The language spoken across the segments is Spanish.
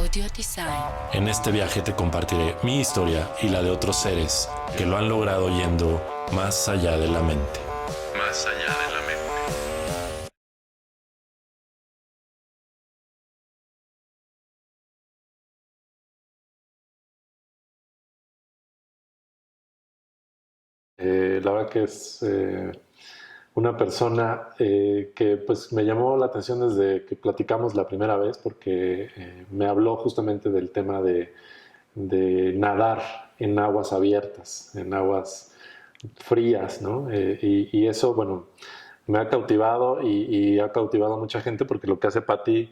Audio Design. En este viaje te compartiré mi historia y la de otros seres que lo han logrado yendo más allá de la mente. Más allá de la mente. La verdad que es una persona que pues me llamó la atención desde que platicamos la primera vez porque me habló justamente del tema de nadar en aguas abiertas, en aguas frías, ¿no? Y eso, bueno, me ha cautivado y ha cautivado a mucha gente porque lo que hace Patti,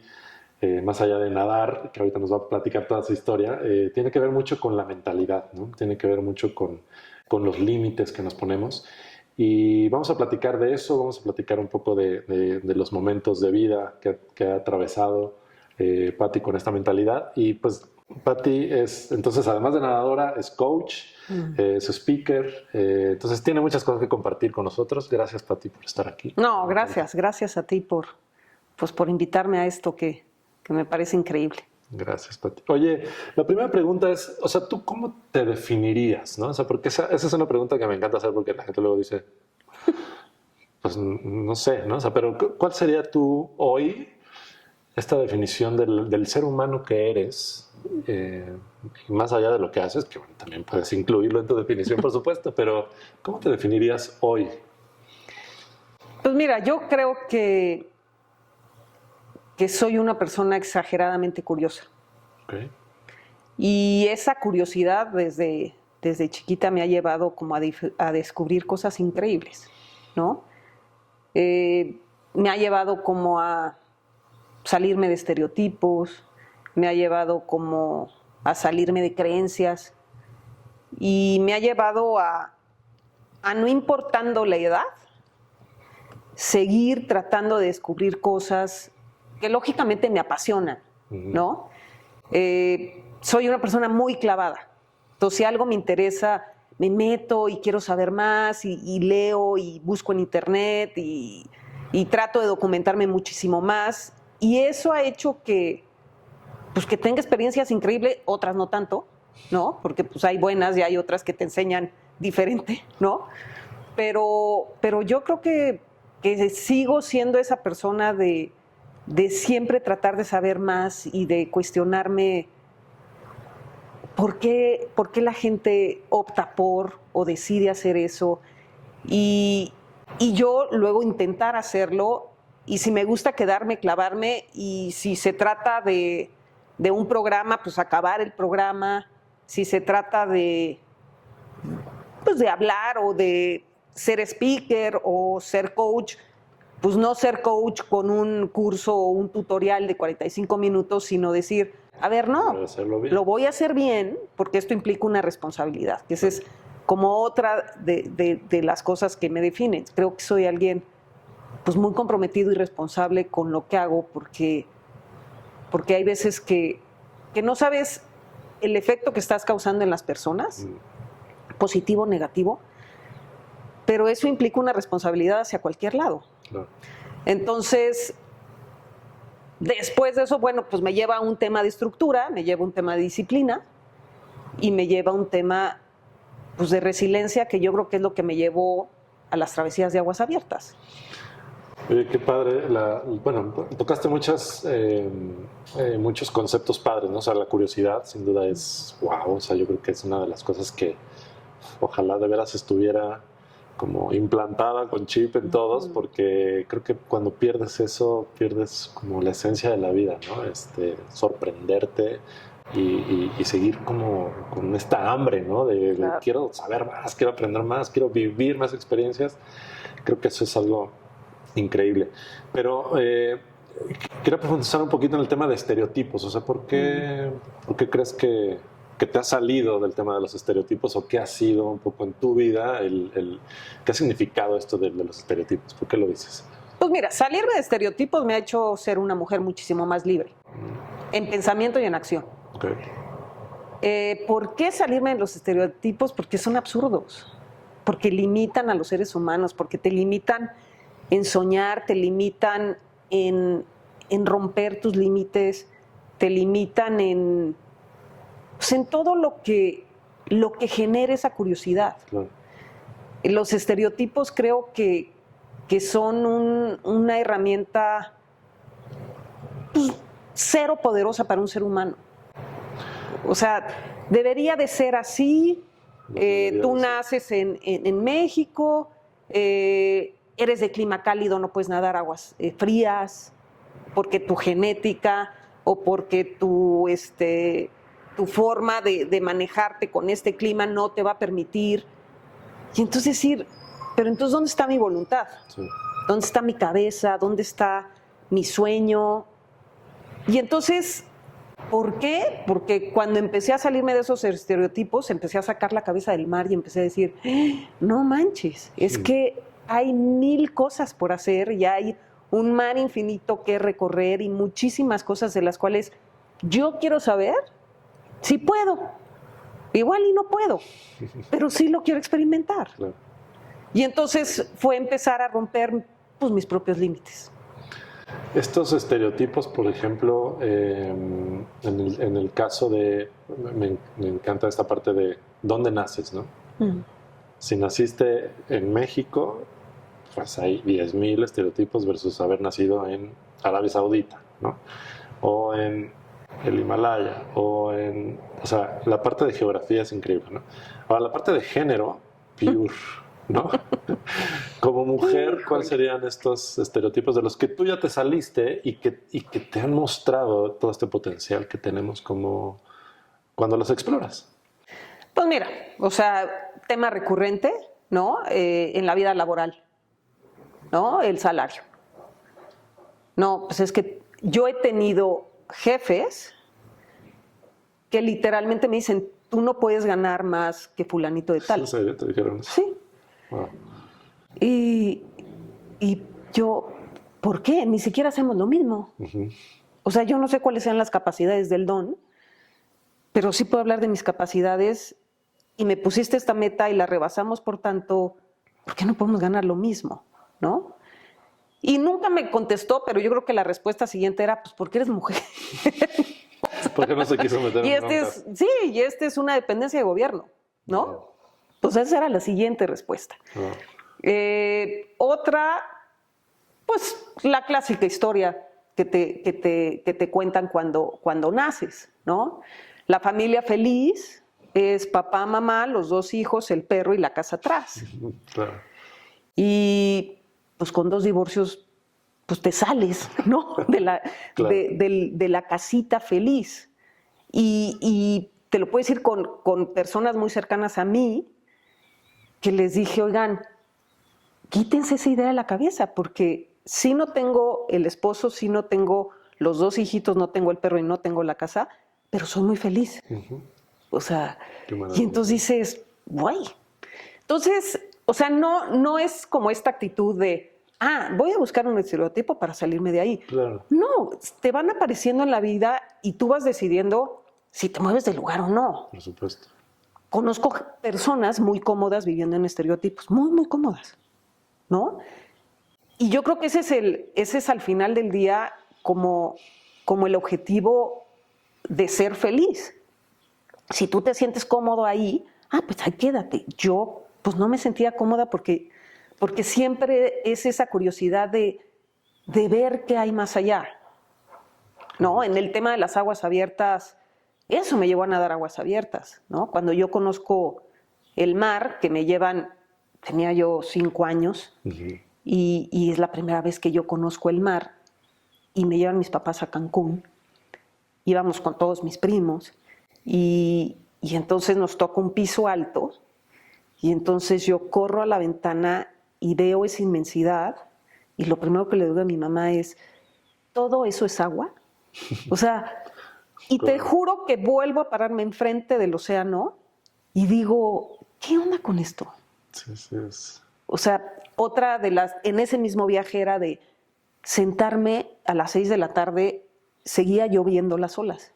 más allá de nadar, que ahorita nos va a platicar toda su historia, tiene que ver mucho con la mentalidad, ¿no? Tiene que ver mucho con los límites que nos ponemos. Y vamos a platicar de eso, vamos a platicar un poco de los momentos de vida que ha atravesado Patti con esta mentalidad. Y pues Patti es, entonces, además de nadadora, es coach, es speaker, entonces tiene muchas cosas que compartir con nosotros. Gracias, Patti, por estar aquí. No, gracias a ti por invitarme a esto que me parece increíble. Gracias, Patti. Oye, la primera pregunta es, o sea, ¿tú cómo te definirías, no? O sea, porque esa es una pregunta que me encanta hacer porque la gente luego dice, pues no sé, ¿no? O sea, pero ¿cuál sería tú hoy esta definición del ser humano que eres, más allá de lo que haces, que bueno, también puedes incluirlo en tu definición, por supuesto, pero ¿cómo te definirías hoy? Pues mira, yo creo que soy una persona exageradamente curiosa. Okay. Y esa curiosidad desde chiquita me ha llevado como a descubrir cosas increíbles, ¿no? Me ha llevado como a salirme de estereotipos, me ha llevado como a salirme de creencias y me ha llevado a no importando la edad, seguir tratando de descubrir cosas que lógicamente me apasionan, ¿no? Soy una persona muy clavada. Entonces, si algo me interesa, me meto y quiero saber más y leo y busco en internet y trato de documentarme muchísimo más. Y eso ha hecho que tenga experiencias increíbles, otras no tanto, ¿no? Porque pues hay buenas y hay otras que te enseñan diferente, ¿no? Pero yo creo que sigo siendo esa persona de siempre tratar de saber más y de cuestionarme por qué la gente opta por o decide hacer eso y yo luego intentar hacerlo y si me gusta quedarme, clavarme y si se trata de un programa, pues acabar el programa, si se trata de hablar o de ser speaker o ser coach, pues no ser coach con un curso o un tutorial de 45 minutos, sino decir, a ver, no, lo voy a hacer bien porque esto implica una responsabilidad, que esa es como otra de las cosas que me definen. Creo que soy alguien pues muy comprometido y responsable con lo que hago porque hay veces que no sabes el efecto que estás causando en las personas, positivo o negativo, pero eso implica una responsabilidad hacia cualquier lado. Claro. Entonces, después de eso, bueno, pues me lleva a un tema de estructura, me lleva a un tema de disciplina y me lleva a un tema pues, de resiliencia, que yo creo que es lo que me llevó a las travesías de aguas abiertas. Qué padre. Bueno, tocaste muchos conceptos padres, ¿no? O sea, la curiosidad sin duda es wow. O sea, yo creo que es una de las cosas que ojalá de veras estuviera como implantada con chip en todos, porque creo que cuando pierdes eso, pierdes como la esencia de la vida, ¿no? Sorprenderte y seguir como con esta hambre, ¿no? De claro. Quiero saber más, quiero aprender más, quiero vivir más experiencias. Creo que eso es algo increíble. Pero quiero profundizar un poquito en el tema de estereotipos. O sea, ¿por qué crees que te ha salido del tema de los estereotipos o qué ha sido un poco en tu vida, qué ha significado esto de los estereotipos? ¿Por qué lo dices? Pues mira, salirme de estereotipos me ha hecho ser una mujer muchísimo más libre, en pensamiento y en acción. Okay. ¿Por qué salirme de los estereotipos? Porque son absurdos, porque limitan a los seres humanos, porque te limitan en soñar, te limitan en romper tus límites. te limitan pues en todo lo que genera esa curiosidad. Claro. Los estereotipos creo que son una herramienta pues, cero poderosa para un ser humano. O sea, debería de ser así. Tú naces en México, eres de clima cálido, no puedes nadar aguas frías, porque tu genética o porque tu forma de manejarte con este clima no te va a permitir. Y entonces decir, pero entonces, ¿dónde está mi voluntad? Sí. ¿Dónde está mi cabeza? ¿Dónde está mi sueño? Y entonces, ¿por qué? Porque cuando empecé a salirme de esos estereotipos, empecé a sacar la cabeza del mar y empecé a decir, no manches, es que hay 1000 cosas por hacer y hay un mar infinito que recorrer y muchísimas cosas de las cuales yo quiero saber si puedo. Igual y no puedo, pero sí lo quiero experimentar. Claro. Y entonces fue empezar a romper pues, mis propios límites. Estos estereotipos, por ejemplo, en el caso de, me encanta esta parte de dónde naces, ¿no? Si naciste en México, pues hay 10,000 estereotipos versus haber nacido en Arabia Saudita, ¿no? O en el Himalaya, o sea, la parte de geografía es increíble, ¿no? Ahora, la parte de género, pure, ¿no? Como mujer, ¿cuáles serían estos estereotipos de los que tú ya te saliste y que te han mostrado todo este potencial que tenemos como cuando los exploras? Pues mira, o sea, tema recurrente, ¿no? En la vida laboral, ¿no? El salario. No, pues es que yo he tenido jefes que literalmente me dicen, tú no puedes ganar más que fulanito de tal. ¿En serio te dijeron eso? Sí. Wow. Y yo, ¿por qué? Ni siquiera hacemos lo mismo. Uh-huh. O sea, yo no sé cuáles sean las capacidades del don, pero sí puedo hablar de mis capacidades y me pusiste esta meta y la rebasamos, por tanto, ¿por qué no podemos ganar lo mismo? ¿No? Y nunca me contestó, pero yo creo que la respuesta siguiente era, pues, porque eres mujer. ¿Por qué no se quiso meter en broncas? Sí, y es una dependencia de gobierno, ¿no? No. Pues esa era la siguiente respuesta. No. Otra, pues la clásica historia que te cuentan cuando naces, ¿no? La familia feliz es papá, mamá, los 2 hijos, el perro y la casa atrás. Claro. Y pues con 2 divorcios, pues te sales, ¿no? Claro. de la casita feliz. Y te lo puedo decir con personas muy cercanas a mí, que les dije, oigan, quítense esa idea de la cabeza, porque si no tengo el esposo, si no tengo los 2 hijitos, no tengo el perro y no tengo la casa, pero soy muy feliz. Uh-huh. O sea, y entonces dices, guay. Entonces, o sea, no es como esta actitud de, voy a buscar un estereotipo para salirme de ahí. Claro. No, te van apareciendo en la vida y tú vas decidiendo si te mueves del lugar o no. Por supuesto. Conozco personas muy cómodas viviendo en estereotipos, muy, muy cómodas, ¿no? Y yo creo que ese es al final del día como el objetivo de ser feliz. Si tú te sientes cómodo ahí, pues ahí quédate. Yo pues no me sentía cómoda porque siempre es esa curiosidad de ver qué hay más allá, ¿no? En el tema de las aguas abiertas, eso me llevó a nadar aguas abiertas, ¿no? Cuando yo conozco el mar, que tenía yo 5 años, Uh-huh. y es la primera vez que yo conozco el mar, y me llevan mis papás a Cancún, íbamos con todos mis primos, y entonces nos toca un piso alto, y entonces yo corro a la ventana y veo esa inmensidad, y lo primero que le digo a mi mamá es, ¿todo eso es agua? O sea, y te juro que vuelvo a pararme enfrente del océano y digo, ¿qué onda con esto? Sí, sí es. O sea, otra de en ese mismo viaje era de sentarme a las 6 de la tarde, seguía lloviendo las olas.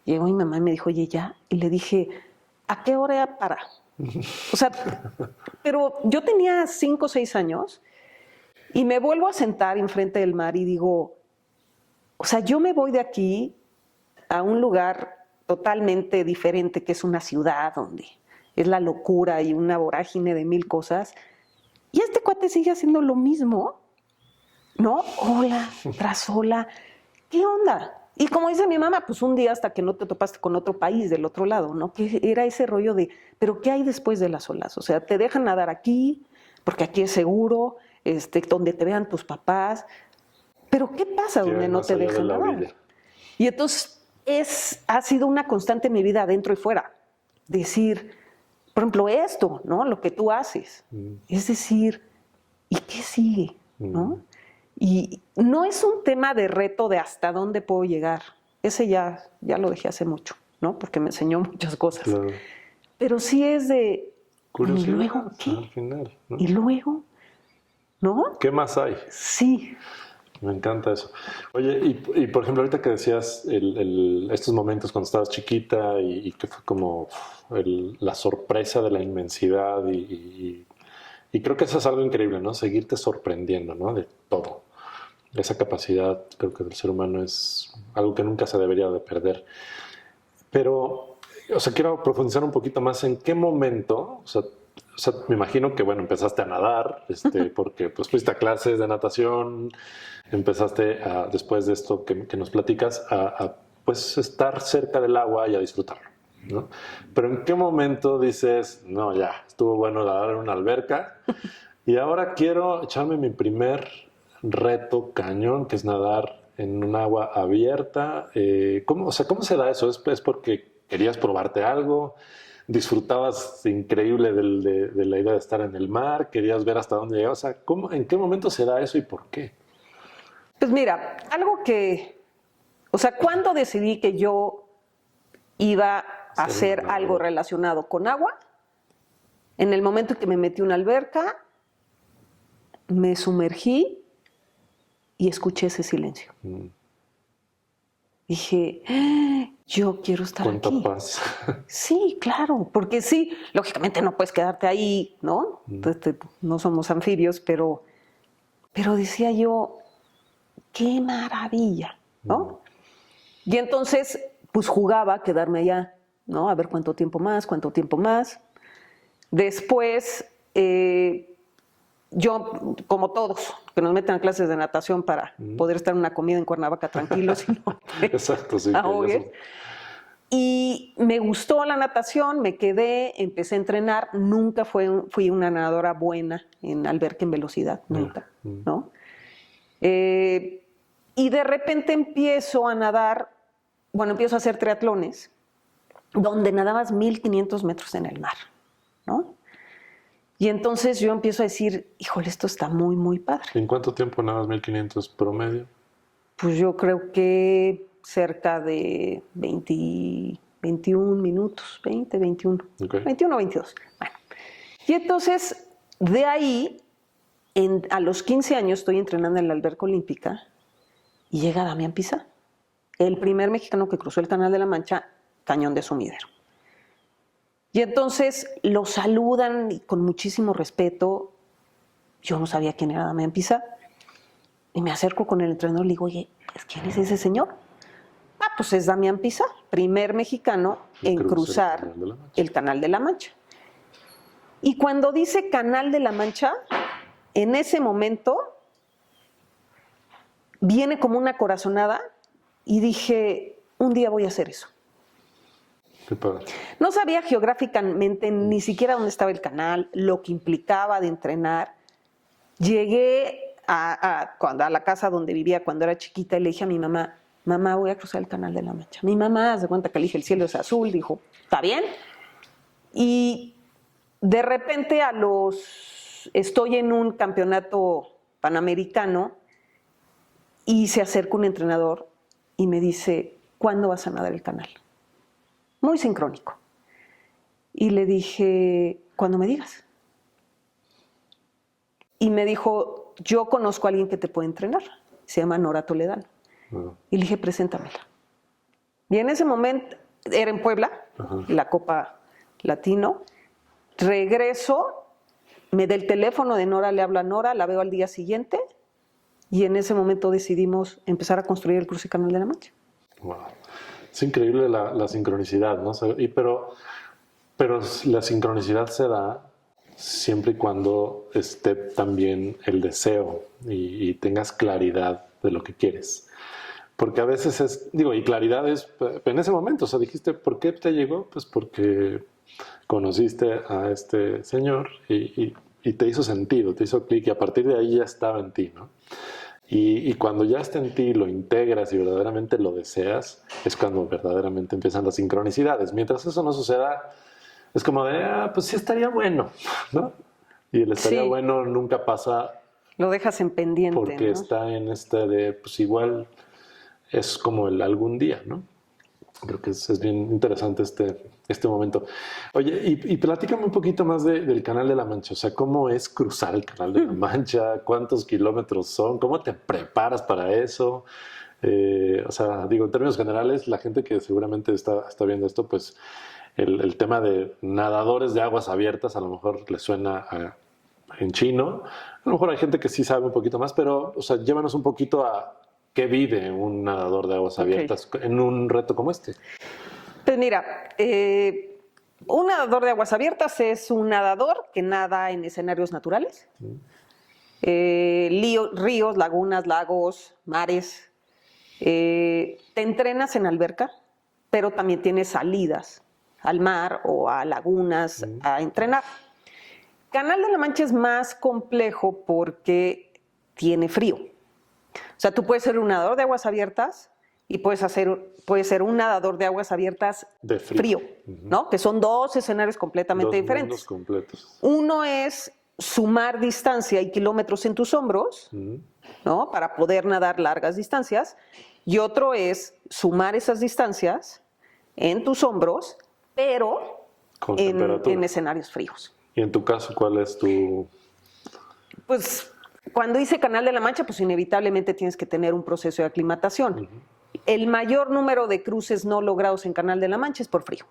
Llegó mi mamá y me dijo, oye, ya. Y le dije, ¿a qué hora para? O sea, pero yo tenía 5 o 6 años y me vuelvo a sentar enfrente del mar y digo, o sea, yo me voy de aquí a un lugar totalmente diferente, que es una ciudad donde es la locura y una vorágine de mil cosas, y este cuate sigue haciendo lo mismo, ¿no? Ola tras ola. ¿Qué onda? Y como dice mi mamá, pues un día hasta que no te topaste con otro país del otro lado, ¿no? Que era ese rollo de, ¿pero qué hay después de las olas? O sea, te dejan nadar aquí, porque aquí es seguro, donde te vean tus papás, pero ¿qué pasa donde no te dejan nadar? Y entonces ha sido una constante en mi vida, adentro y fuera. Decir, por ejemplo, esto, ¿no? Lo que tú haces. Es decir, ¿y qué sigue? ¿No? Y no es un tema de reto de hasta dónde puedo llegar. Ese ya lo dejé hace mucho, ¿no? Porque me enseñó muchas cosas. Claro. Pero sí es de, curiosidad, ¿y luego qué? Al final, ¿no? ¿Y luego? ¿No? ¿Qué más hay? Sí. Me encanta eso. Oye, y por ejemplo, ahorita que decías estos momentos cuando estabas chiquita y que fue como la sorpresa de la inmensidad y creo que eso es algo increíble, ¿no? Seguirte sorprendiendo, ¿no? De todo. Esa capacidad, creo que del ser humano es algo que nunca se debería de perder. Pero, o sea, quiero profundizar un poquito más en qué momento, o sea, me imagino que, bueno, empezaste a nadar, porque pues fuiste a clases de natación, empezaste después de esto que nos platicas, pues estar cerca del agua y a disfrutarlo, ¿no? Pero ¿en qué momento dices, no, ya, estuvo bueno nadar en una alberca y ahora quiero echarme mi primer reto cañón, que es nadar en un agua abierta? ¿Cómo se da eso? ¿Es porque querías probarte algo? ¿Disfrutabas increíble de la idea de estar en el mar? ¿Querías ver hasta dónde llegabas? O sea, ¿en qué momento se da eso y por qué? Pues mira, ¿cuándo decidí que yo iba a hacer algo relacionado con agua? En el momento que me metí en una alberca, me sumergí y escuché ese silencio. Dije, yo quiero estar aquí. Cuánta paz. Sí, claro, porque sí, lógicamente no puedes quedarte ahí, ¿no? No somos anfibios, pero decía yo, qué maravilla, ¿no? Y entonces, pues jugaba a quedarme allá, ¿no? A ver cuánto tiempo más. Después, yo, como todos, que nos meten a clases de natación para poder estar en una comida en Cuernavaca tranquilos y no exacto, sí, ahogues. Y me gustó la natación, me quedé, empecé a entrenar. Nunca fui una nadadora buena en alberca en velocidad, nunca, ¿no? Y de repente empiezo a nadar, empiezo a hacer triatlones, donde nadabas 1500 metros en el mar, ¿no? Y entonces yo empiezo a decir, híjole, esto está muy, muy padre. ¿En cuánto tiempo nadas 1500 promedio? Pues yo creo que cerca de 21 minutos, 20, 21, okay. 21 o 22. Bueno. Y entonces, de ahí, a los 15 años estoy entrenando en la alberca olímpica y llega Damián Pizá, el primer mexicano que cruzó el Canal de la Mancha, cañón de Sumidero. Y entonces lo saludan y con muchísimo respeto. Yo no sabía quién era Damián Pizá. Y me acerco con el entrenador y le digo, oye, ¿quién es ese señor? Pues es Damián Pizá, primer mexicano en cruzar el Canal de la Mancha. Y cuando dice Canal de la Mancha, en ese momento viene como una corazonada y dije, un día voy a hacer eso. Qué padre. No sabía geográficamente ni siquiera dónde estaba el canal, lo que implicaba de entrenar. Llegué a la casa donde vivía cuando era chiquita y le dije a mi mamá, voy a cruzar el Canal de la Mancha. Mi mamá se cuenta que le dije, el cielo es azul, dijo, ¿está bien? Y de repente estoy en un campeonato panamericano y se acerca un entrenador y me dice, ¿cuándo vas a nadar el canal? Muy sincrónico. Y le dije, cuando me digas. Y me dijo, yo conozco a alguien que te puede entrenar. Se llama Nora Toledano. Y le dije, preséntamela. Y en ese momento, era en Puebla, la Copa Latino. Regreso, me da el teléfono de Nora, le hablo a Nora, la veo al día siguiente. Y en ese momento decidimos empezar a construir el cruce Canal de la Mancha. Wow. Es increíble la sincronicidad, ¿no? Pero la sincronicidad se da siempre y cuando esté también el deseo y tengas claridad de lo que quieres. Porque a veces y claridad es en ese momento, o sea, dijiste, ¿por qué te llegó? Pues porque conociste a este señor y te hizo sentido, te hizo clic y a partir de ahí ya estaba en ti, ¿no? Y cuando ya está en ti, lo integras y verdaderamente lo deseas, es cuando verdaderamente empiezan las sincronicidades. Mientras eso no suceda, es como de, pues sí estaría bueno, ¿no? Y el estaría bueno nunca pasa. Lo dejas en pendiente, porque ¿no? está en pues igual es como el algún día, ¿no? Creo que es bien interesante este momento. Oye, y platícame un poquito más del Canal de la Mancha. O sea, ¿cómo es cruzar el Canal de la Mancha? ¿Cuántos kilómetros son? ¿Cómo te preparas para eso? O sea, en términos generales, la gente que seguramente está viendo esto, pues el tema de nadadores de aguas abiertas a lo mejor le suena en chino. A lo mejor hay gente que sí sabe un poquito más, pero, o sea, llévanos un poquito a qué vive un nadador de aguas abiertas en un reto como este. Pues mira, un nadador de aguas abiertas es un nadador que nada en escenarios naturales. Ríos, lagunas, lagos, mares. Te entrenas en alberca, pero también tienes salidas al mar o a lagunas a entrenar. Canal de la Mancha es más complejo porque tiene frío. O sea, tú puedes ser un nadador de aguas abiertas y puedes ser un nadador de aguas abiertas de frío, ¿no? Que son dos escenarios completamente diferentes. Completos. Uno es sumar distancia y kilómetros en tus hombros, ¿no? Para poder nadar largas distancias. Y otro es sumar esas distancias en tus hombros, pero en escenarios fríos. ¿Y en tu caso cuál es tu...? Pues cuando hice Canal de la Mancha, pues inevitablemente tienes que tener un proceso de aclimatación. El mayor número de cruces no logrados en Canal de la Mancha es por frío,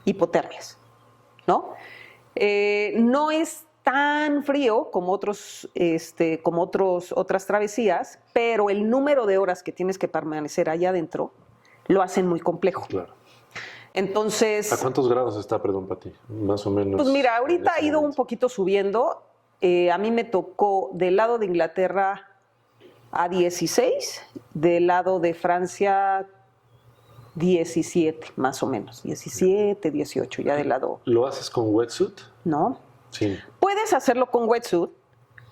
hipotermias, ¿no? No es tan frío como otras travesías, pero el número de horas que tienes que permanecer allá adentro lo hacen muy complejo. Claro. Entonces... ¿A cuántos grados está, perdón, Pati? Más o menos. Pues mira, ahorita ha ido un poquito subiendo. A mí me tocó del lado de Inglaterra a 16, del lado de Francia 17, más o menos. 17, 18, ya del lado... ¿Lo haces con wetsuit? No. Sí. Puedes hacerlo con wetsuit,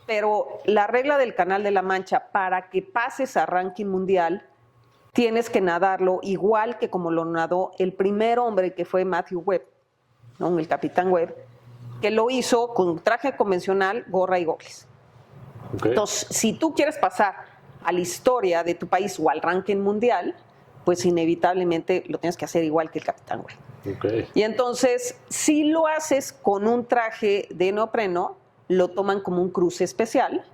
pero la regla del Canal de la Mancha, para que pases a ranking mundial, tienes que nadarlo igual que como lo nadó el primer hombre, que fue Matthew Webb, ¿no? El capitán Webb, que lo hizo con traje convencional, gorra y gogles. Entonces, si tú quieres pasar a la historia de tu país o al ranking mundial, pues inevitablemente lo tienes que hacer igual que el capitán Webb. Y entonces, si lo haces con un traje de neopreno, lo toman como un cruce especial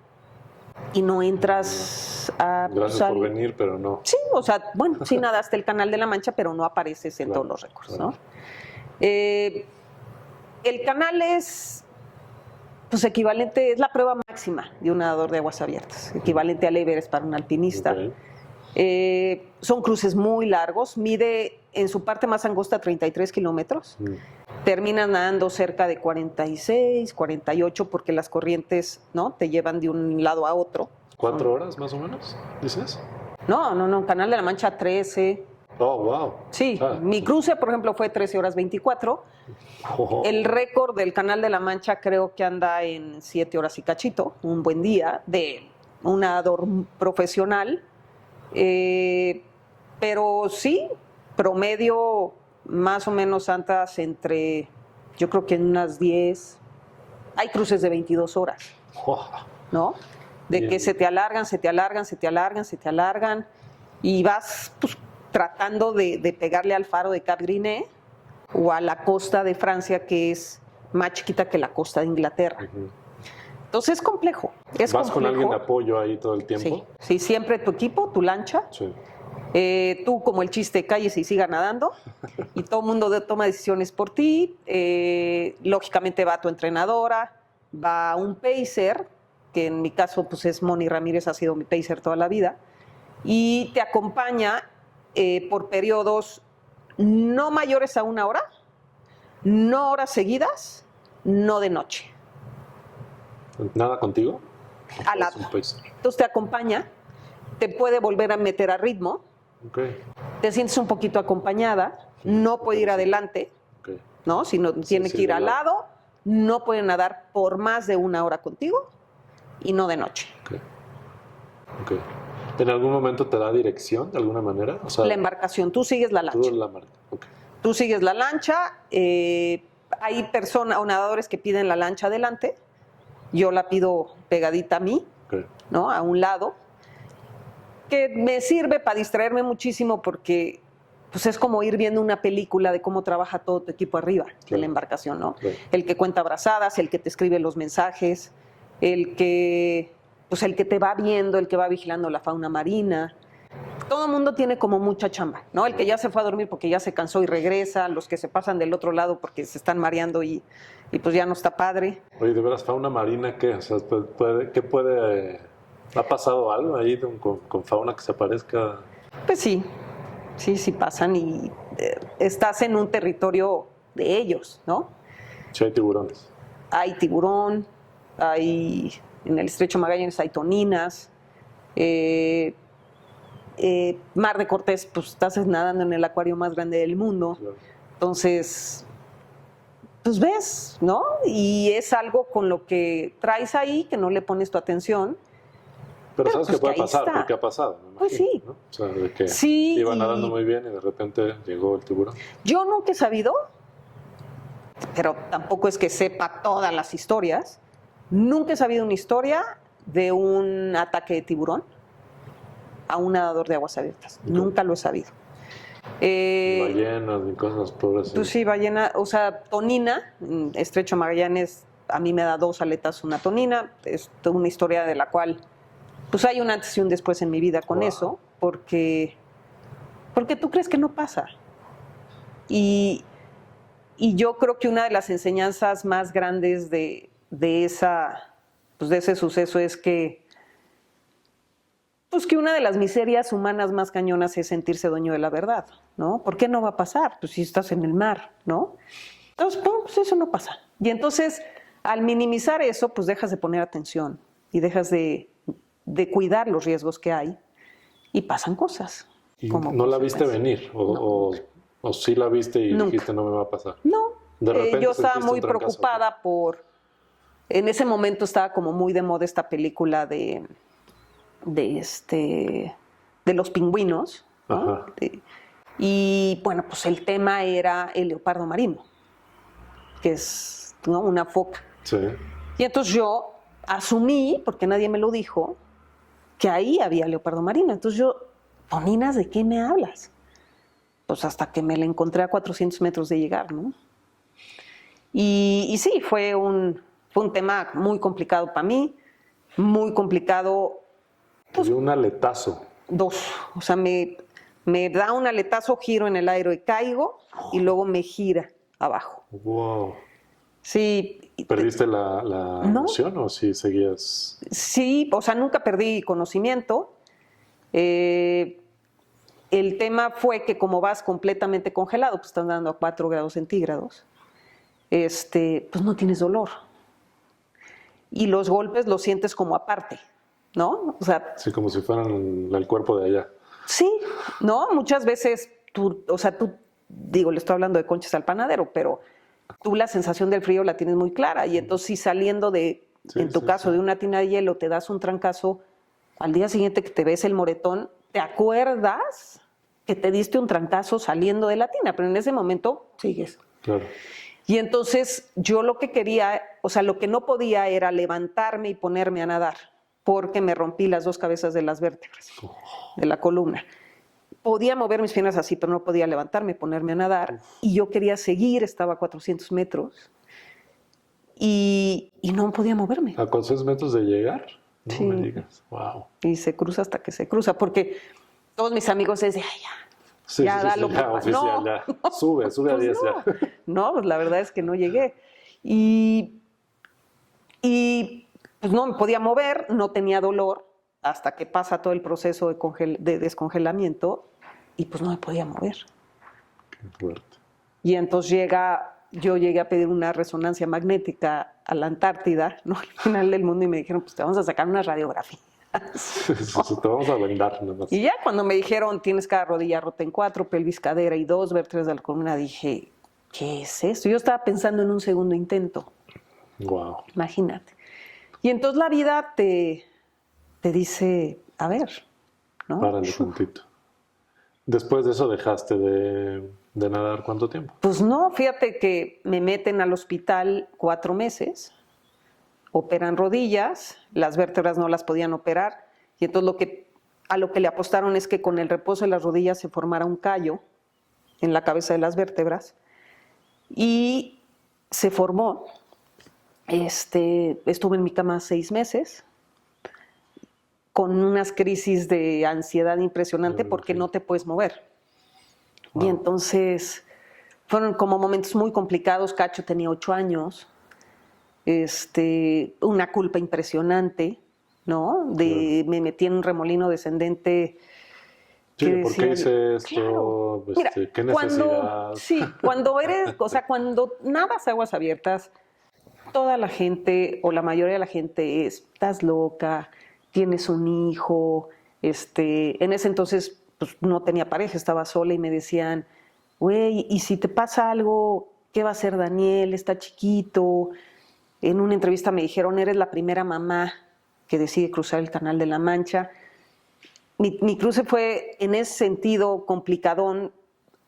y no entras a... Gracias por venir, pero no. Sí, o sea, bueno, sí nadaste el Canal de la Mancha, pero no apareces en todos los récords, ¿no? El canal es, pues equivalente, es la prueba máxima de un nadador de aguas abiertas, equivalente al Everest para un alpinista. Son cruces muy largos, mide en su parte más angosta 33 kilómetros. Terminas nadando cerca de 46, 48, porque las corrientes, ¿no?, te llevan de un lado a otro. ¿4 horas más o menos, dices? No, Canal de la Mancha 13. Oh, wow. Sí, mi cruce, por ejemplo, fue 13 horas 24. El récord del Canal de la Mancha creo que anda en 7 horas y cachito, un buen día, de un nadador profesional. Pero sí, promedio más o menos andas entre, yo creo que en unas 10. Hay cruces de 22 horas, ¿no? De que se te alargan, se te alargan, se te alargan, se te alargan, y vas, pues, tratando de pegarle al faro de Cap Griné o a la costa de Francia, que es más chiquita que la costa de Inglaterra. Entonces es complejo. ¿Vas con alguien de apoyo ahí todo el tiempo? Sí, siempre tu equipo, tu lancha. Sí. Tú, como el chiste, calles y siga nadando, y todo el mundo toma decisiones por ti. Lógicamente va tu entrenadora, va un pacer, que en mi caso pues es Moni Ramírez, ha sido mi pacer toda la vida, y te acompaña por periodos no mayores a 1 hora, no horas seguidas, no de noche. ¿Nada contigo? Al lado. Entonces te acompaña, te puede volver a meter a ritmo, okay. Te sientes un poquito acompañada, no puede ir adelante, okay. ¿no? Si no tiene que ir al lado, no puede nadar por más de 1 hora contigo y no de noche. Okay. Okay. ¿En algún momento te da dirección de alguna manera? O sea, la embarcación, tú sigues la lancha. Okay. Tú sigues la lancha, hay personas o nadadores que piden la lancha adelante, yo la pido pegadita a mí, okay. ¿no? A un lado, que me sirve para distraerme muchísimo porque pues es como ir viendo una película de cómo trabaja todo tu equipo arriba de la embarcación, ¿no? Claro. El que cuenta brazadas, el que te escribe los mensajes, el que te va viendo, el que va vigilando la fauna marina. Todo el mundo tiene como mucha chamba, ¿no? El que ya se fue a dormir porque ya se cansó y regresa, los que se pasan del otro lado porque se están mareando y pues ya no está padre. Oye, de veras, fauna marina, ¿qué? O sea, ¿qué puede...? ¿Ha pasado algo ahí con fauna que se aparezca? Pues sí pasan y estás en un territorio de ellos, ¿no? Sí hay tiburones. Hay tiburón, en el Estrecho Magallanes hay toninas, Mar de Cortés, pues estás nadando en el acuario más grande del mundo, claro. Entonces, pues ves, ¿no? Y es algo con lo que traes ahí, que no le pones tu atención. Pero sabes que puede pasar, porque ha pasado, me imagino, pues sí. ¿no? O sea, de que iba nadando muy bien y de repente llegó el tiburón. Yo nunca he sabido, pero tampoco es que sepa todas las historias, nunca he sabido una historia de un ataque de tiburón a un nadador de aguas abiertas. Okay. Nunca lo he sabido. Ballenas y cosas por así. Pues sí, ballena, o sea, tonina, Estrecho Magallanes, a mí me da 2 aletas una tonina, es una historia de la cual pues hay un antes y un después en mi vida con eso, porque tú crees que no pasa. Y yo creo que una de las enseñanzas más grandes de ese suceso es que una de las miserias humanas más cañonas es sentirse dueño de la verdad, ¿no? ¿Por qué no va a pasar? Pues si estás en el mar, ¿no? Entonces, pues eso no pasa. Y entonces, al minimizar eso, pues dejas de poner atención y dejas de cuidar los riesgos que hay y pasan cosas. ¿Y no la viste venir? ¿O sí la viste y nunca dijiste no me va a pasar? No, yo estaba muy preocupada en ese momento estaba como muy de moda esta película de los pingüinos, ¿no? Y bueno, pues el tema era el leopardo marino, que es, ¿no?, una foca. Sí. Y entonces yo asumí, porque nadie me lo dijo, que ahí había leopardo marino. Entonces yo, Toninas, ¿de qué me hablas? Pues hasta que me la encontré a 400 metros de llegar, ¿no? Y sí, fue un tema muy complicado para mí, muy complicado. Pues, un aletazo. 2, o sea, me da un aletazo, giro en el aire y caigo, y luego me gira abajo. Wow. Sí. ¿Perdiste la noción o sí seguías? Sí, o sea, nunca perdí conocimiento. El tema fue que como vas completamente congelado, pues estás dando a 4 grados centígrados, pues no tienes dolor. Y los golpes los sientes como aparte, ¿no? O sea, sí, como si fueran el cuerpo de allá. Sí, ¿no? Muchas veces tú, digo, le estoy hablando de Conchas al Panadero, pero tú la sensación del frío la tienes muy clara, y entonces si saliendo de, sí, en tu caso, de una tina de hielo te das un trancazo, al día siguiente que te ves el moretón, te acuerdas que te diste un trancazo saliendo de la tina, pero en ese momento sigues. Claro. Y entonces yo lo que quería, lo que no podía era levantarme y ponerme a nadar, porque me rompí las 2 cabezas de las vértebras de la columna. Podía mover mis piernas así, pero no podía levantarme y ponerme a nadar. Y yo quería seguir, estaba a 400 metros y no podía moverme. ¿A 400 metros de llegar? No sí. me digas. Wow. Y se cruza hasta que se cruza, porque todos mis amigos es de, ay, ya. Sí, ya, dalo, ya, oficial, no, ya. Sube pues a 10 no. ya. No, pues la verdad es que no llegué. Y pues no me podía mover, no tenía dolor, hasta que pasa todo el proceso de descongelamiento, y pues no me podía mover. Fuerte. Y entonces yo llegué a pedir una resonancia magnética a la Antártida, ¿no? Al final del mundo, y me dijeron, pues te vamos a sacar una radiografía. Te vamos a vendar nada más. Y ya cuando me dijeron, tienes cada rodilla rota en 4, pelvis, cadera y 2 vértebras de la columna, dije, ¿qué es esto? Yo estaba pensando en un segundo intento. Wow. Imagínate. Y entonces la vida te dice, a ver, ¿no? Párale tantito. Después de eso dejaste de nadar, ¿cuánto tiempo? Pues no, fíjate que me meten al hospital 4 meses, operan rodillas, las vértebras no las podían operar, y entonces a lo que le apostaron es que con el reposo de las rodillas se formara un callo en la cabeza de las vértebras, y se formó. Estuve en mi cama 6 meses, con unas crisis de ansiedad impresionante porque no te puedes mover. Wow. Y entonces fueron como momentos muy complicados. Cacho tenía 8 años, una culpa impresionante, ¿no? Me metí en un remolino descendente. Sí, ¿por qué hice esto? Claro, mira, ¿Qué necesidad? Cuando nadas aguas abiertas, toda la gente o la mayoría de la gente estás loca, tienes un hijo. En ese entonces pues, no tenía pareja, estaba sola, y me decían, güey, ¿y si te pasa algo, qué va a hacer Daniel? Está chiquito. En una entrevista me dijeron, eres la primera mamá que decide cruzar el Canal de la Mancha. Mi cruce fue en ese sentido complicadón,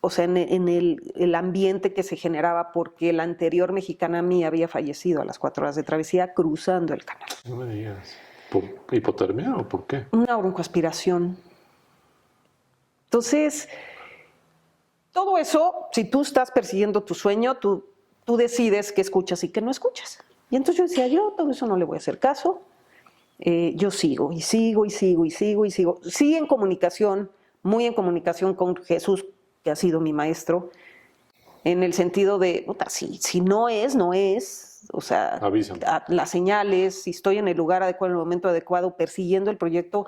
o sea, en el ambiente que se generaba, porque la anterior mexicana mía había fallecido a las 4 horas de travesía cruzando el canal. No me digas. ¿Por hipotermia o por qué? Una broncoaspiración. Entonces, todo eso, si tú estás persiguiendo tu sueño, tú decides qué escuchas y qué no escuchas. Y entonces yo decía, todo eso no le voy a hacer caso. Yo sigo y sigo y sigo y sigo y sigo. Sí, en comunicación, muy en comunicación con Jesús, que ha sido mi maestro, en el sentido de, si no es, no es. O sea, las señales, si estoy en el lugar adecuado, en el momento adecuado, persiguiendo el proyecto,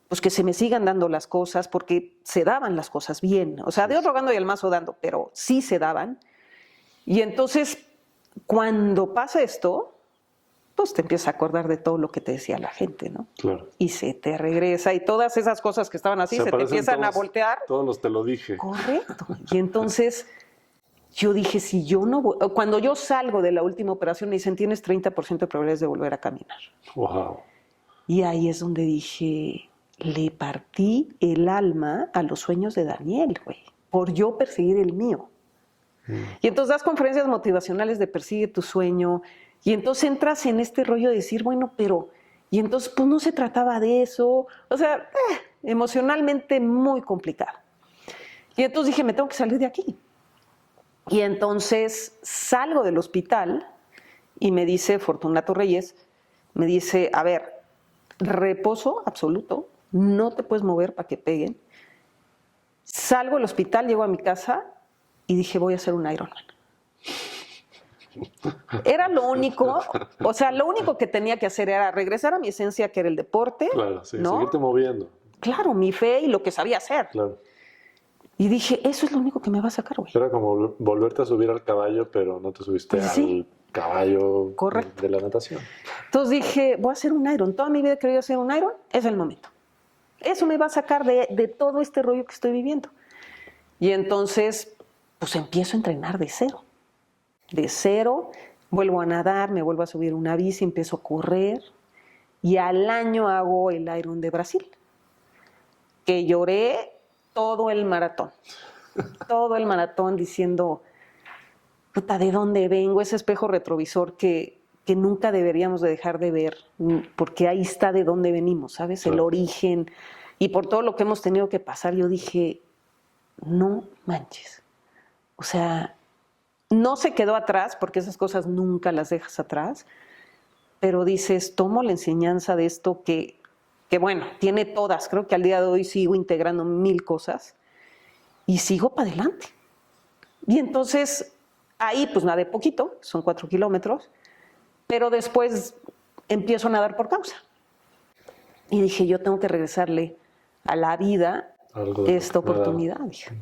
pues que se me sigan dando las cosas, porque se daban las cosas bien. O sea, Dios rogando y el mazo dando, pero sí se daban. Y entonces, cuando pasa esto, pues te empiezas a acordar de todo lo que te decía la gente, ¿no? Claro. Y se te regresa, y todas esas cosas que estaban así se te empiezan a voltear. Todos los te lo dije. Correcto. Y entonces yo dije, si yo no voy... Cuando yo salgo de la última operación, me dicen, tienes 30% de probabilidades de volver a caminar. Wow. Y ahí es donde dije, le partí el alma a los sueños de Daniel, güey, por yo perseguir el mío. Y entonces das conferencias motivacionales de persigue tu sueño, y entonces entras en este rollo de decir, bueno, pero... Y entonces, pues no se trataba de eso. O sea, emocionalmente muy complicado. Y entonces dije, me tengo que salir de aquí. Y entonces salgo del hospital y me dice Fortunato Reyes, me dice, a ver, reposo absoluto, no te puedes mover para que peguen. Salgo del hospital, llego a mi casa y dije, voy a hacer un Ironman. Era lo único, o sea, lo único que tenía que hacer era regresar a mi esencia, que era el deporte. Claro, sí, ¿no? Seguirte moviendo. Claro, mi fe y lo que sabía hacer. Claro. Y dije, eso es lo único que me va a sacar, güey. Era como volverte a subir al caballo, pero no te subiste al caballo. Correcto. De la natación. Entonces dije, voy a hacer un Iron. Toda mi vida he querido hacer un Iron, es el momento. Eso me va a sacar de todo este rollo que estoy viviendo. Y entonces, pues empiezo a entrenar de cero. De cero, vuelvo a nadar, me vuelvo a subir una bici, empiezo a correr. Y al año hago el Iron de Brasil. Que lloré todo el maratón. Todo el maratón diciendo, puta, ¿de dónde vengo? Ese espejo retrovisor que nunca deberíamos de dejar de ver, porque ahí está de dónde venimos, ¿sabes? El origen. Y por todo lo que hemos tenido que pasar, yo dije, no manches. O sea, no se quedó atrás, porque esas cosas nunca las dejas atrás, pero dices, tomo la enseñanza de esto que bueno, tiene todas. Creo que al día de hoy sigo integrando 1000 cosas y sigo para adelante. Y entonces, ahí pues nadé poquito, son 4 kilómetros, pero después empiezo a nadar por causa. Y dije, yo tengo que regresarle a la vida esta oportunidad. Dije.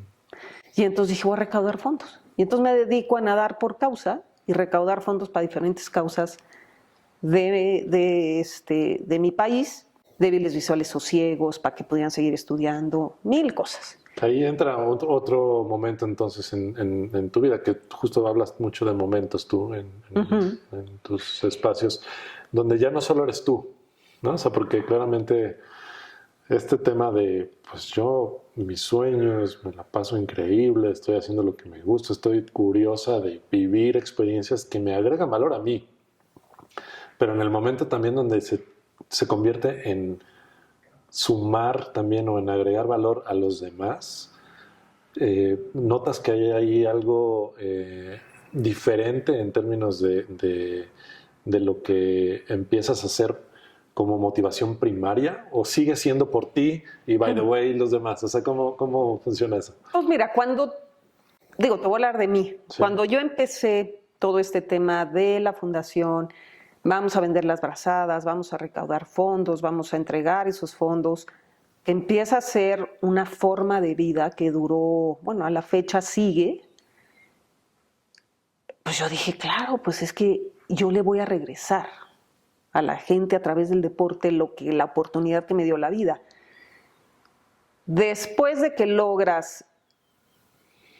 Y entonces dije, voy a recaudar fondos. Y entonces me dedico a nadar por causa y recaudar fondos para diferentes causas de mi país, débiles visuales o ciegos, para que pudieran seguir estudiando, 1000 cosas. Ahí entra otro momento entonces en tu vida, que justo hablas mucho de momentos tú en tus espacios, donde ya no solo eres tú, ¿no? O sea, porque claramente este tema de, pues yo, mis sueños, me la paso increíble, estoy haciendo lo que me gusta, estoy curiosa de vivir experiencias que me agregan valor a mí, pero en el momento también donde se convierte en sumar también o en agregar valor a los demás, notas que hay ahí algo diferente en términos de lo que empiezas a hacer como motivación primaria, o sigue siendo por ti y by the way los demás. O sea, ¿cómo funciona eso? Pues mira, te voy a hablar de mí. Sí. Cuando yo empecé todo este tema de la fundación, vamos a vender las brazadas, vamos a recaudar fondos, vamos a entregar esos fondos, que empieza a ser una forma de vida que duró, bueno, a la fecha sigue. Pues yo dije, claro, pues es que yo le voy a regresar a la gente a través del deporte la oportunidad que me dio la vida. Después de que logras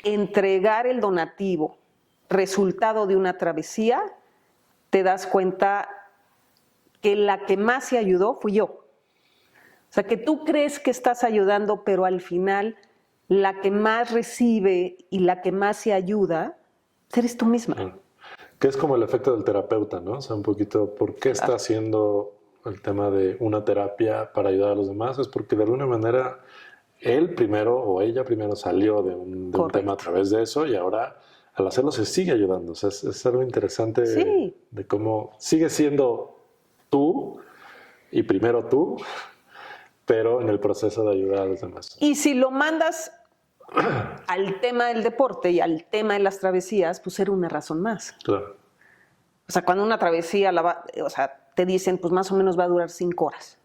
entregar el donativo, resultado de una travesía, te das cuenta que la que más se ayudó fui yo. O sea, que tú crees que estás ayudando, pero al final la que más recibe y la que más se ayuda, eres tú misma. Que es como el efecto del terapeuta, ¿no? O sea, un poquito, ¿por qué está haciendo el tema de una terapia para ayudar a los demás? Es porque de alguna manera él primero o ella primero salió de un tema a través de eso, y ahora al hacerlo se sigue ayudando. O sea, es algo interesante de cómo sigue siendo tú y primero tú, pero en el proceso de ayudar a los demás. Y si lo mandas al tema del deporte y al tema de las travesías, pues era una razón más. Claro. O sea, cuando una travesía, te dicen, pues más o menos va a durar 5 horas,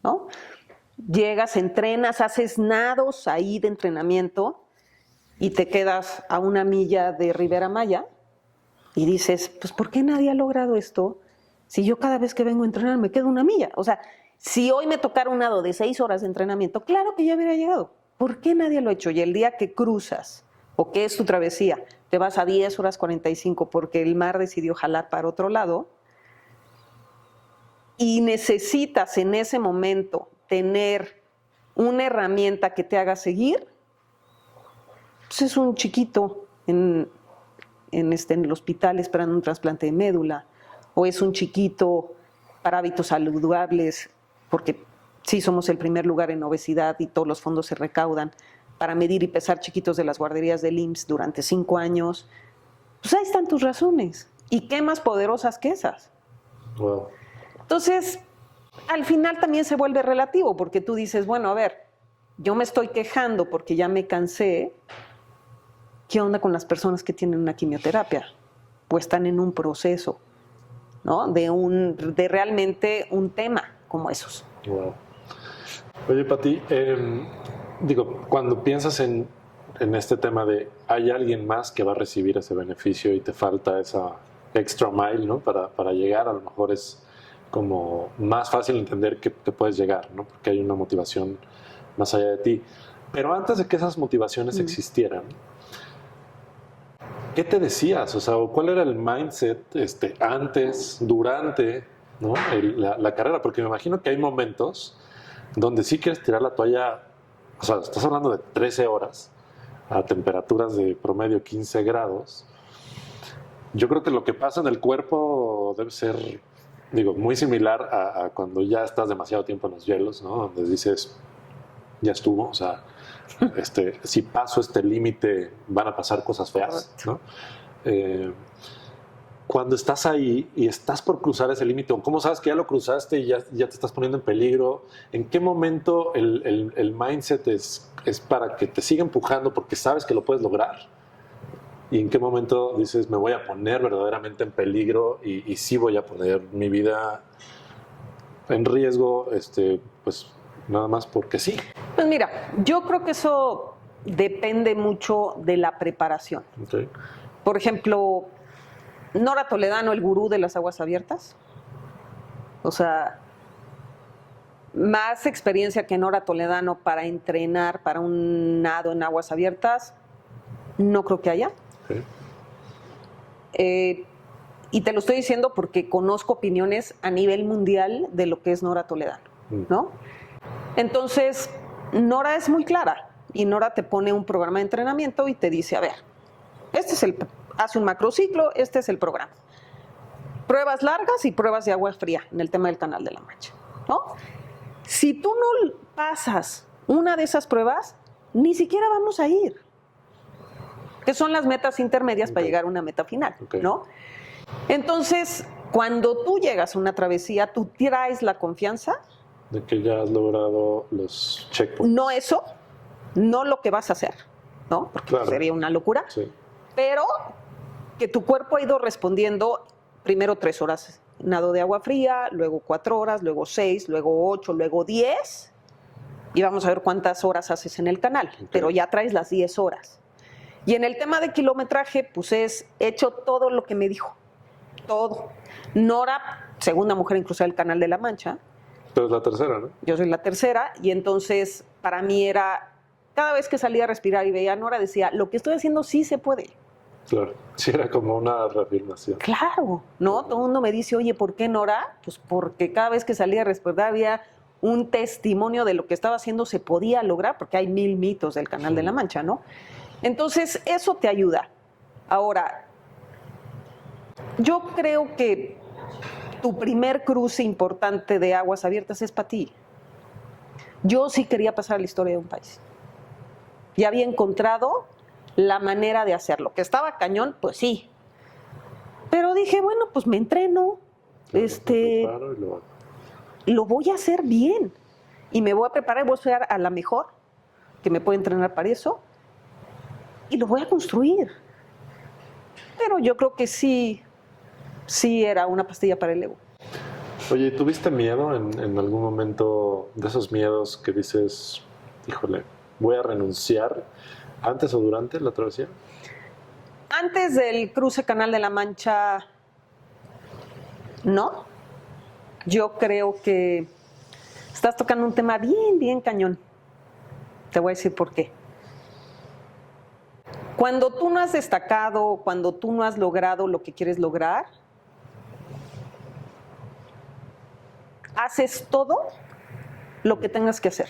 ¿no? Llegas, entrenas, haces nados ahí de entrenamiento y te quedas a 1 milla de Ribera Maya y dices, pues ¿por qué nadie ha logrado esto? Si yo cada vez que vengo a entrenar me quedo 1 milla. O sea, si hoy me tocara un nado de 6 horas de entrenamiento, claro que ya hubiera llegado. ¿Por qué nadie lo ha hecho? Y el día que cruzas, o que es tu travesía, te vas a 10 horas 45 porque el mar decidió jalar para otro lado, y necesitas en ese momento tener una herramienta que te haga seguir, pues es un chiquito en el hospital esperando un trasplante de médula, o es un chiquito para hábitos saludables, porque sí somos el primer lugar en obesidad y todos los fondos se recaudan para medir y pesar chiquitos de las guarderías del IMSS durante 5 años. Pues ahí están tus razones. ¿Y qué más poderosas que esas? Wow. Entonces, al final también se vuelve relativo, porque tú dices, bueno, a ver, yo me estoy quejando porque ya me cansé. ¿Qué onda con las personas que tienen una quimioterapia? Pues están en un proceso, ¿no? De realmente un tema como esos. Wow. Oye, Pati, cuando piensas en este tema de hay alguien más que va a recibir ese beneficio y te falta esa extra mile, ¿no? Para llegar, a lo mejor es como más fácil entender que te puedes llegar, ¿no? Porque hay una motivación más allá de ti. Pero antes de que esas motivaciones existieran, ¿qué te decías? O sea, ¿cuál era el mindset antes, durante, ¿no? la carrera? Porque me imagino que hay momentos donde sí quieres tirar la toalla. O sea, estás hablando de 13 horas a temperaturas de promedio 15 grados. Yo creo que lo que pasa en el cuerpo debe ser, muy similar a cuando ya estás demasiado tiempo en los hielos, ¿no? Donde dices, ya estuvo, o sea, si paso este límite van a pasar cosas feas, ¿no? Cuando estás ahí y estás por cruzar ese límite, o cómo sabes que ya lo cruzaste y ya te estás poniendo en peligro, ¿en qué momento el mindset es para que te siga empujando porque sabes que lo puedes lograr? ¿Y en qué momento dices, me voy a poner verdaderamente en peligro y sí voy a poner mi vida en riesgo, pues nada más porque sí? Pues mira, yo creo que eso depende mucho de la preparación. Okay. Por ejemplo, Nora Toledano, el gurú de las aguas abiertas. O sea, más experiencia que Nora Toledano para entrenar para un nado en aguas abiertas, no creo que haya. Okay. Y te lo estoy diciendo porque conozco opiniones a nivel mundial de lo que es Nora Toledano, ¿no? Entonces, Nora es muy clara y Nora te pone un programa de entrenamiento y te dice, a ver, hace un macrociclo, este es el programa. Pruebas largas y pruebas de agua fría en el tema del Canal de la Mancha, ¿no? Si tú no pasas una de esas pruebas, ni siquiera vamos a ir, que son las metas intermedias para llegar a una meta final, ¿no? Entonces, cuando tú llegas a una travesía, tú traes la confianza de que ya has logrado los checkpoints. No eso, no lo que vas a hacer, ¿no? Porque sería una locura. Sí. Pero que tu cuerpo ha ido respondiendo primero 3 horas nado de agua fría, luego 4 horas, luego 6, luego 8, luego 10. Y vamos a ver cuántas horas haces en el canal. Pero ya traes las 10 horas. Y en el tema de kilometraje, pues he hecho todo lo que me dijo. Todo. Nora, segunda mujer en cruzar el Canal de la Mancha. Pero es la tercera, ¿no? Yo soy la tercera. Y entonces, para mí era, cada vez que salía a respirar y veía a Nora, decía, lo que estoy haciendo sí se puede. Claro, sí era como una reafirmación. Claro, ¿no? Todo el mundo me dice, oye, ¿por qué Nora? Pues porque cada vez que salía a respirar había un testimonio de lo que estaba haciendo se podía lograr, porque hay 1000 mitos del Canal de la Mancha, ¿no? Entonces, eso te ayuda. Ahora, yo creo que tu primer cruce importante de aguas abiertas es para ti. Yo sí quería pasar la historia de un país. Ya había encontrado la manera de hacerlo. Que estaba cañón, pues sí. Pero dije, bueno, pues me entreno, lo voy a hacer bien. Y me voy a preparar, voy a ser a la mejor que me puede entrenar para eso. Y lo voy a construir. Pero yo creo que sí era una pastilla para el ego. Oye, ¿tuviste miedo en algún momento de esos miedos que dices, híjole, voy a renunciar antes o durante la travesía? Antes del cruce Canal de la Mancha, no. Yo creo que estás tocando un tema bien, bien cañón. Te voy a decir por qué. Cuando tú no has destacado, cuando tú no has logrado lo que quieres lograr, haces todo lo que tengas que hacer.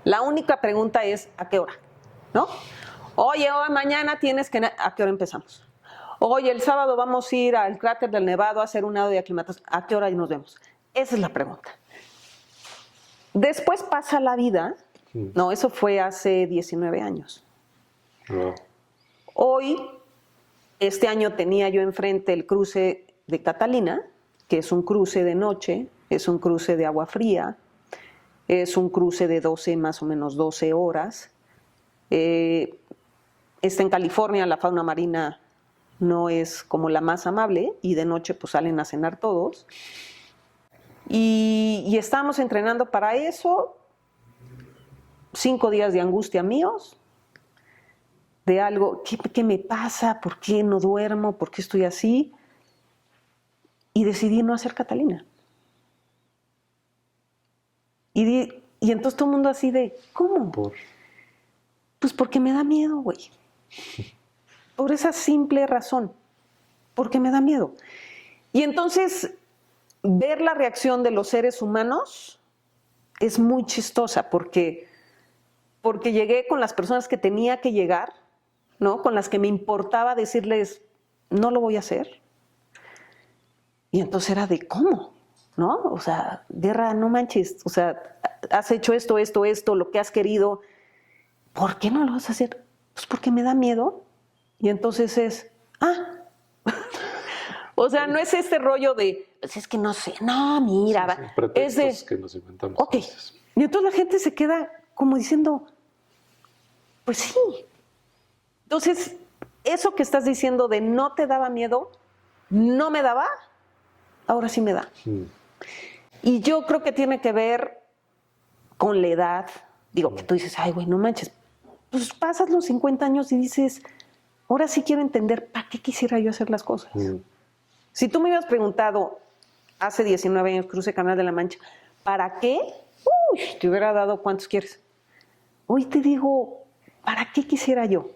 La única pregunta es, ¿a qué hora? ¿No? Oye, mañana tienes que... ¿A qué hora empezamos? Oye, el sábado vamos a ir al cráter del Nevado a hacer un nado de aclimatación. ¿A qué hora nos vemos? Esa es la pregunta. Después pasa la vida. No, eso fue hace 19 años. Wow. Hoy, este año tenía yo enfrente el cruce de Catalina, que es un cruce de noche, es un cruce de agua fría, es un cruce de más o menos 12 horas. Está en California, la fauna marina no es como la más amable y de noche pues salen a cenar todos. Y estábamos entrenando para eso, 5 días de angustia míos, de algo, ¿qué me pasa? ¿Por qué no duermo? ¿Por qué estoy así? Y decidí no hacer Catalina. Y entonces todo el mundo así de, ¿cómo? Pues porque me da miedo, güey. Por esa simple razón. Porque me da miedo. Y entonces, ver la reacción de los seres humanos es muy chistosa porque llegué con las personas que tenía que llegar, ¿no? Con las que me importaba decirles, no lo voy a hacer. Y entonces era de, ¿cómo? ¿No? O sea, Guerra, no manches. O sea, has hecho esto, lo que has querido. ¿Por qué no lo vas a hacer? Pues porque me da miedo. Y entonces o sea, no es este rollo de, pues es que no sé, no, mira. Sí, pretextos es de, que nos inventamos. Ok. Y entonces la gente se queda como diciendo, pues sí. Entonces, eso que estás diciendo de no te daba miedo, no me daba, ahora sí me da. Y yo creo que tiene que ver con la edad. Digo, que tú dices, ay, güey, no manches, pues pasas los 50 años y dices, ahora sí quiero entender para qué quisiera yo hacer las cosas. Si tú me hubieras preguntado hace 19 años, crucé Canal de la Mancha, ¿para qué? Uy, te hubiera dado cuántos quieres. Hoy te digo, ¿para qué quisiera yo?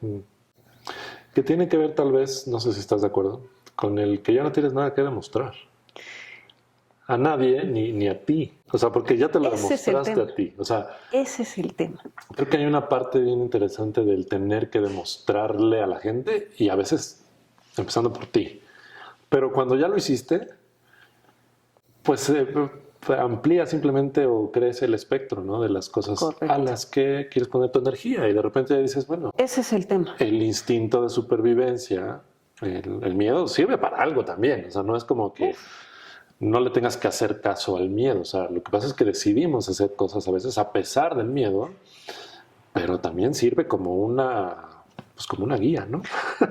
Que tiene que ver tal vez, no sé si estás de acuerdo, con el que ya no tienes nada que demostrar. A nadie, ni a ti. O sea, porque ya te lo demostraste a ti. O sea, ese es el tema. Creo que hay una parte bien interesante del tener que demostrarle a la gente y a veces empezando por ti. Pero cuando ya lo hiciste, pues amplía simplemente o crece el espectro, ¿no? De las cosas a las que quieres poner tu energía y de repente dices, bueno, ese es el tema. El instinto de supervivencia, el miedo sirve para algo también. O sea, no es como que no le tengas que hacer caso al miedo. O sea, lo que pasa es que decidimos hacer cosas a veces a pesar del miedo, pero también sirve como pues como una guía, ¿no?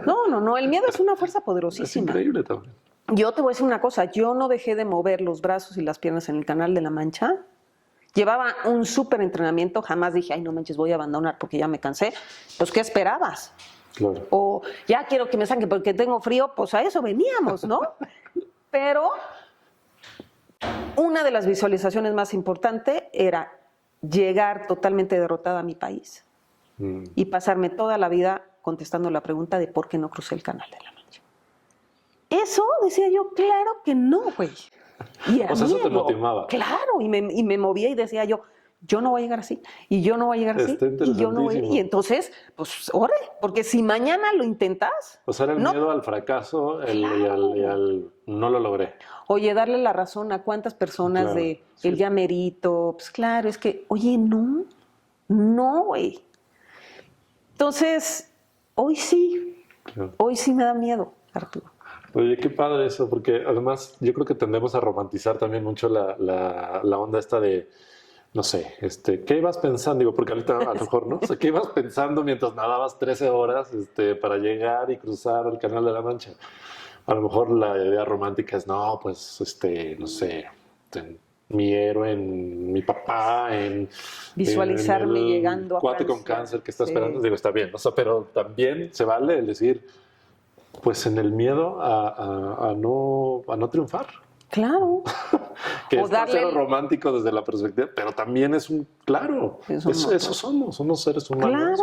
No, el miedo es una fuerza poderosísima. Es increíble también. Yo te voy a decir una cosa, yo no dejé de mover los brazos y las piernas en el Canal de la Mancha. Llevaba un súper entrenamiento, jamás dije, ay, no manches, voy a abandonar porque ya me cansé. Pues, ¿qué esperabas? Claro. O ya quiero que me saquen porque tengo frío, pues a eso veníamos, ¿no? Pero una de las visualizaciones más importantes era llegar totalmente derrotada a mi país y pasarme toda la vida contestando la pregunta de por qué no crucé el Canal de la Mancha. Eso, decía yo, claro que no, güey. Y o sea, eso te motivaba. Claro, y me movía y decía yo no voy a llegar así, y yo no voy a llegar así, y yo no voy. Y entonces, pues, ore, porque si mañana lo intentas. O sea, era el miedo al fracaso y al no lo logré. Oye, darle la razón a cuántas personas el ya merito, pues claro, es que, oye, no, güey. Entonces, hoy sí me da miedo, Arturo. Oye, qué padre eso, porque además yo creo que tendemos a romantizar también mucho la onda esta de, no sé, ¿qué ibas pensando? Digo, porque ahorita a lo mejor, ¿no? O sea, ¿qué ibas pensando mientras nadabas 13 horas para llegar y cruzar el Canal de la Mancha? A lo mejor la idea romántica es, no, pues, no sé, mi héroe, en mi papá, visualizarme llegando a cuate con cáncer que está esperando, digo, está bien, o sea, pero también se vale el decir, pues en el miedo a no triunfar. Claro. Que es ser romántico desde la perspectiva, pero también es eso somos seres humanos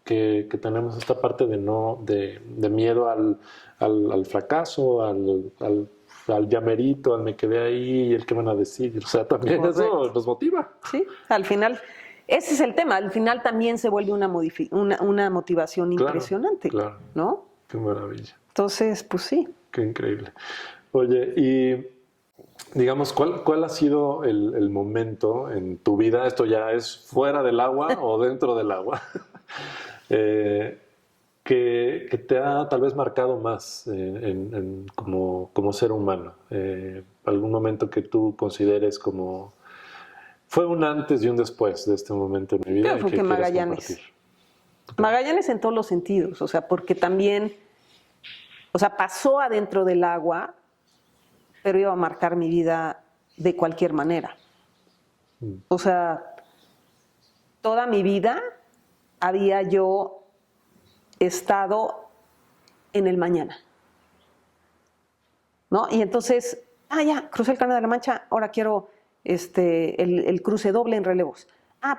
que tenemos esta parte de miedo al fracaso, al llamerito, al me quedé ahí y el que van a decir. O sea, también eso nos motiva. Sí, al final, ese es el tema, al final también se vuelve una motivación impresionante, ¿no? Qué maravilla. Entonces, pues sí. Qué increíble. Oye, y digamos, ¿cuál ha sido el momento en tu vida, esto ya es fuera del agua o dentro del agua, que te ha tal vez marcado más como ser humano? ¿Algún momento que tú consideres como fue un antes y un después de este momento en mi vida? Creo que Magallanes. Magallanes en todos los sentidos, o sea, porque también, o sea, pasó adentro del agua, pero iba a marcar mi vida de cualquier manera. O sea, toda mi vida había yo estado en el mañana, ¿no? Y entonces, ya, crucé el Canal de la Mancha, ahora quiero el cruce doble en relevos.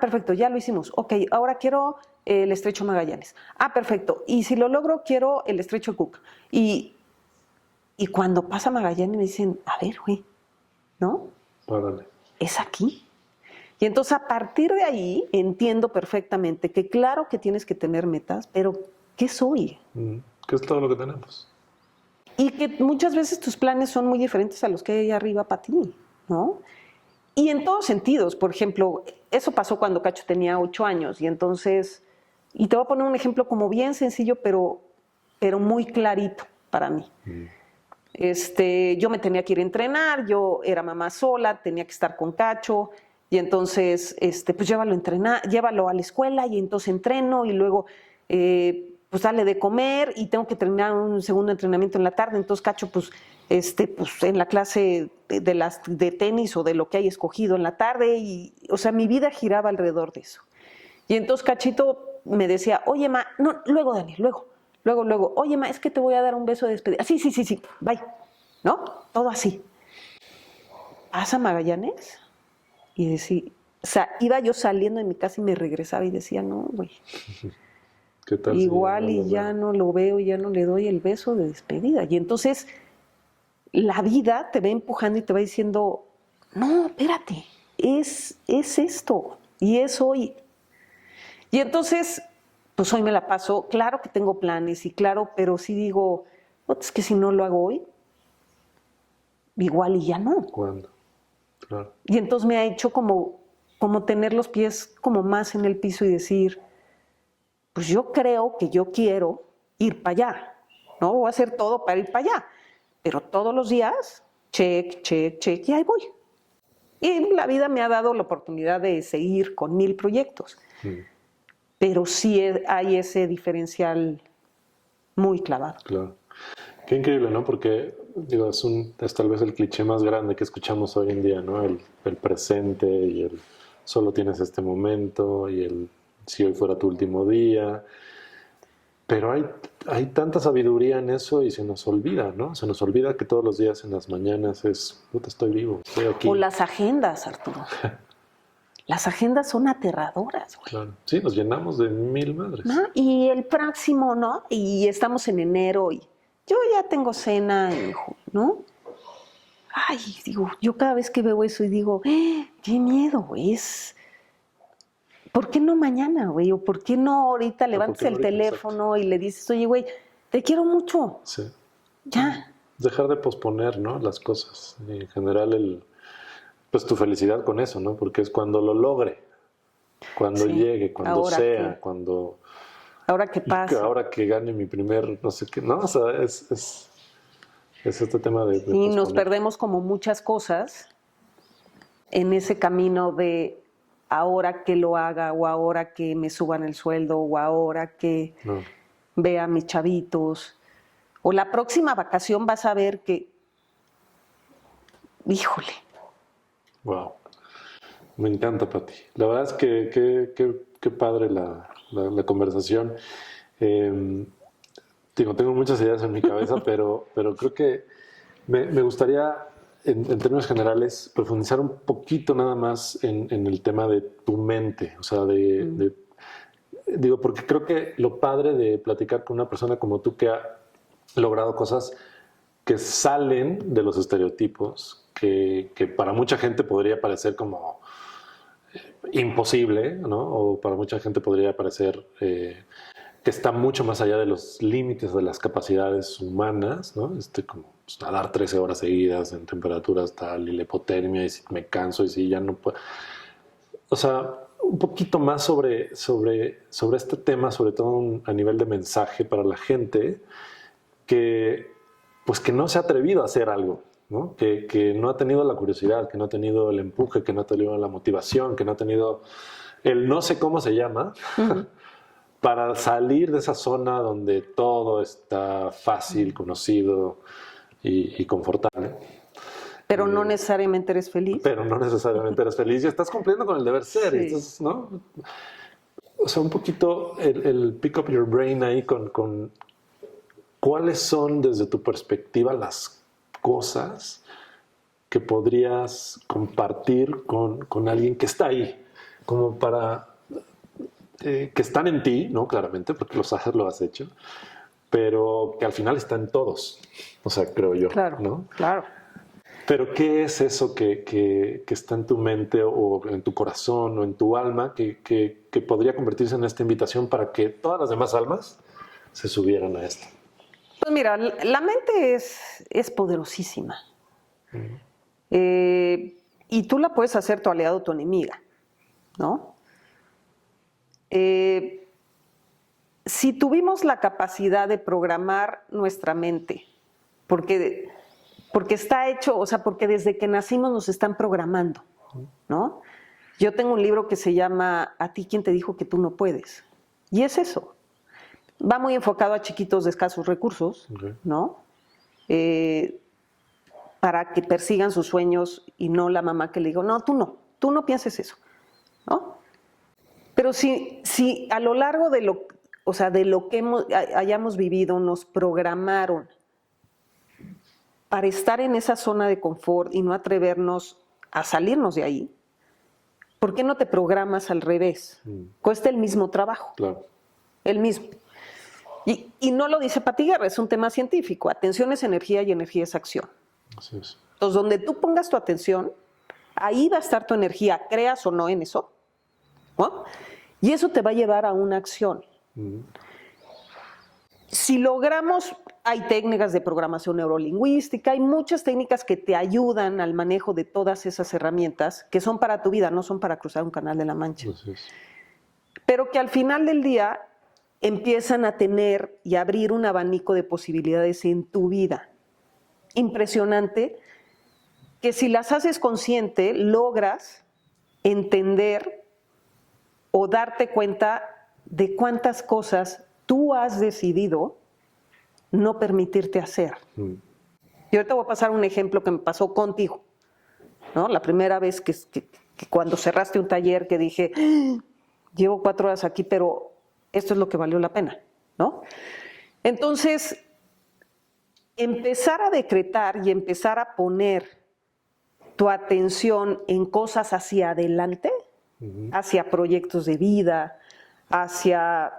Perfecto, ya lo hicimos. Ok, ahora quiero el Estrecho Magallanes. Perfecto. Y si lo logro, quiero el Estrecho Cook. Y cuando pasa Magallanes me dicen, a ver, güey, ¿no? Órale. Es aquí. Y entonces a partir de ahí entiendo perfectamente que claro que tienes que tener metas, pero ¿qué soy? ¿Qué es todo lo que tenemos? Y que muchas veces tus planes son muy diferentes a los que hay ahí arriba para ti, ¿no? Y en todos sentidos. Por ejemplo, eso pasó cuando Cacho tenía 8 años y entonces, y te voy a poner un ejemplo como bien sencillo, pero muy clarito para mí. Yo me tenía que ir a entrenar, yo era mamá sola, tenía que estar con Cacho, y entonces, pues llévalo a la escuela, y entonces entreno, y luego, pues dale de comer, y tengo que terminar un segundo entrenamiento en la tarde, entonces Cacho, pues en la clase de tenis o de lo que haya escogido en la tarde, y, o sea, mi vida giraba alrededor de eso. Y entonces Cachito me decía, oye, ma, no, luego, Dani, luego, oye, ma, es que te voy a dar un beso de despedida. Sí, bye, ¿no? Todo así. Pasa Magallanes y decía, o sea, iba yo saliendo de mi casa y me regresaba y decía, no, güey. ¿Qué tal Igual si y ya no lo veo, ya no le doy el beso de despedida. Y entonces la vida te va empujando y te va diciendo, no, espérate, es esto y es hoy. Y entonces, pues hoy me la paso, claro que tengo planes y claro, pero sí digo, es que si no lo hago hoy, igual y ya no. ¿Cuándo? Claro. Y entonces me ha hecho como tener los pies como más en el piso y decir, pues yo creo que yo quiero ir para allá, ¿no? Voy a hacer todo para ir para allá, pero todos los días, check, y ahí voy. Y la vida me ha dado la oportunidad de seguir con 1000 proyectos. Pero sí hay ese diferencial muy clavado. Claro. Qué increíble, ¿no? Porque, digo, es tal vez el cliché más grande que escuchamos hoy en día, ¿no? El presente y el solo tienes este momento y el si hoy fuera tu último día. Pero hay tanta sabiduría en eso y se nos olvida, ¿no? Se nos olvida que todos los días en las mañanas es, puta, estoy vivo, estoy aquí. O las agendas, Arturo. Las agendas son aterradoras, güey. Claro. Sí, nos llenamos de 1000 madres. ¿No? Y el próximo, ¿no? Y estamos en enero y yo ya tengo cena, ¿no? Ay, digo, yo cada vez que veo eso y digo, qué miedo, güey. ¿Por qué no mañana, güey? ¿O por qué no ahorita levantas el teléfono y le dices, oye, güey, te quiero mucho? Sí. Ya. Dejar de posponer, ¿no? Las cosas. Y en general, pues tu felicidad con eso, ¿no? Porque es cuando lo logre, cuando llegue, cuando ahora sea, cuando... Ahora que pasa. Ahora que gane mi primer, no sé qué, ¿no? O sea, es este tema de Sí, nos perdemos como muchas cosas en ese camino de ahora que lo haga, o ahora que me suban el sueldo, o ahora que vea a mis chavitos, o la próxima vacación vas a ver que, híjole. Wow, me encanta, Pati. La verdad es que qué padre la conversación. Tengo muchas ideas en mi cabeza, pero creo que me gustaría, en términos generales, profundizar un poquito nada más en el tema de tu mente. O sea, digo, porque creo que lo padre de platicar con una persona como tú que ha logrado cosas que salen de los estereotipos, que para mucha gente podría parecer como imposible, ¿no? O para mucha gente podría parecer que está mucho más allá de los límites de las capacidades humanas, ¿no? Como pues, nadar 13 horas seguidas en temperaturas tal, y la hipotermia, y si me canso, y si ya no puedo. O sea, un poquito más sobre este tema, sobre todo a nivel de mensaje para la gente que no se ha atrevido a hacer algo, ¿no? Que no ha tenido la curiosidad, que no ha tenido el empuje, que no ha tenido la motivación, que no ha tenido el no sé cómo se llama, para salir de esa zona donde todo está fácil, conocido y confortable. Pero no necesariamente eres feliz. Pero no necesariamente eres feliz y estás cumpliendo con el deber ser. Sí. Estás, ¿no? O sea, un poquito el pick up your brain ahí con cuáles son desde tu perspectiva las cosas que podrías compartir con alguien que está ahí, como para que están en ti, ¿no? Claramente, porque lo has hecho, pero que al final están todos, o sea, creo yo, Claro, ¿no? claro. Pero ¿qué es eso que está en tu mente o en tu corazón o en tu alma que podría convertirse en esta invitación para que todas las demás almas se subieran a esto? Pues mira, la mente es poderosísima. Y tú la puedes hacer tu aliado o tu enemiga, ¿no? Si tuvimos la capacidad de programar nuestra mente, porque está hecho, o sea, porque desde que nacimos nos están programando, ¿no? Yo tengo un libro que se llama ¿A ti quién te dijo que tú no puedes? Y es eso. Va muy enfocado a chiquitos de escasos recursos, ¿no? Para que persigan sus sueños y no la mamá que le diga, no, tú no pienses eso, ¿no? Pero si a lo largo de lo que hayamos vivido nos programaron para estar en esa zona de confort y no atrevernos a salirnos de ahí, ¿por qué no te programas al revés? Cuesta el mismo trabajo. Claro. El mismo. Y no lo dice Patti Guerra, es un tema científico. Atención es energía y energía es acción. Así es. Entonces, donde tú pongas tu atención, ahí va a estar tu energía, creas o no en eso, ¿no? Y eso te va a llevar a una acción. Si logramos, hay técnicas de programación neurolingüística, hay muchas técnicas que te ayudan al manejo de todas esas herramientas que son para tu vida, no son para cruzar un canal de la Mancha. Así es. Pero que al final del día empiezan a tener y abrir un abanico de posibilidades en tu vida. Impresionante, que si las haces consciente, logras entender o darte cuenta de cuántas cosas tú has decidido no permitirte hacer. Y ahorita voy a pasar un ejemplo que me pasó contigo, ¿no? La primera vez que cuando cerraste un taller que dije, llevo 4 horas aquí, pero esto es lo que valió la pena, ¿no? Entonces, empezar a decretar y empezar a poner tu atención en cosas hacia adelante, hacia proyectos de vida, hacia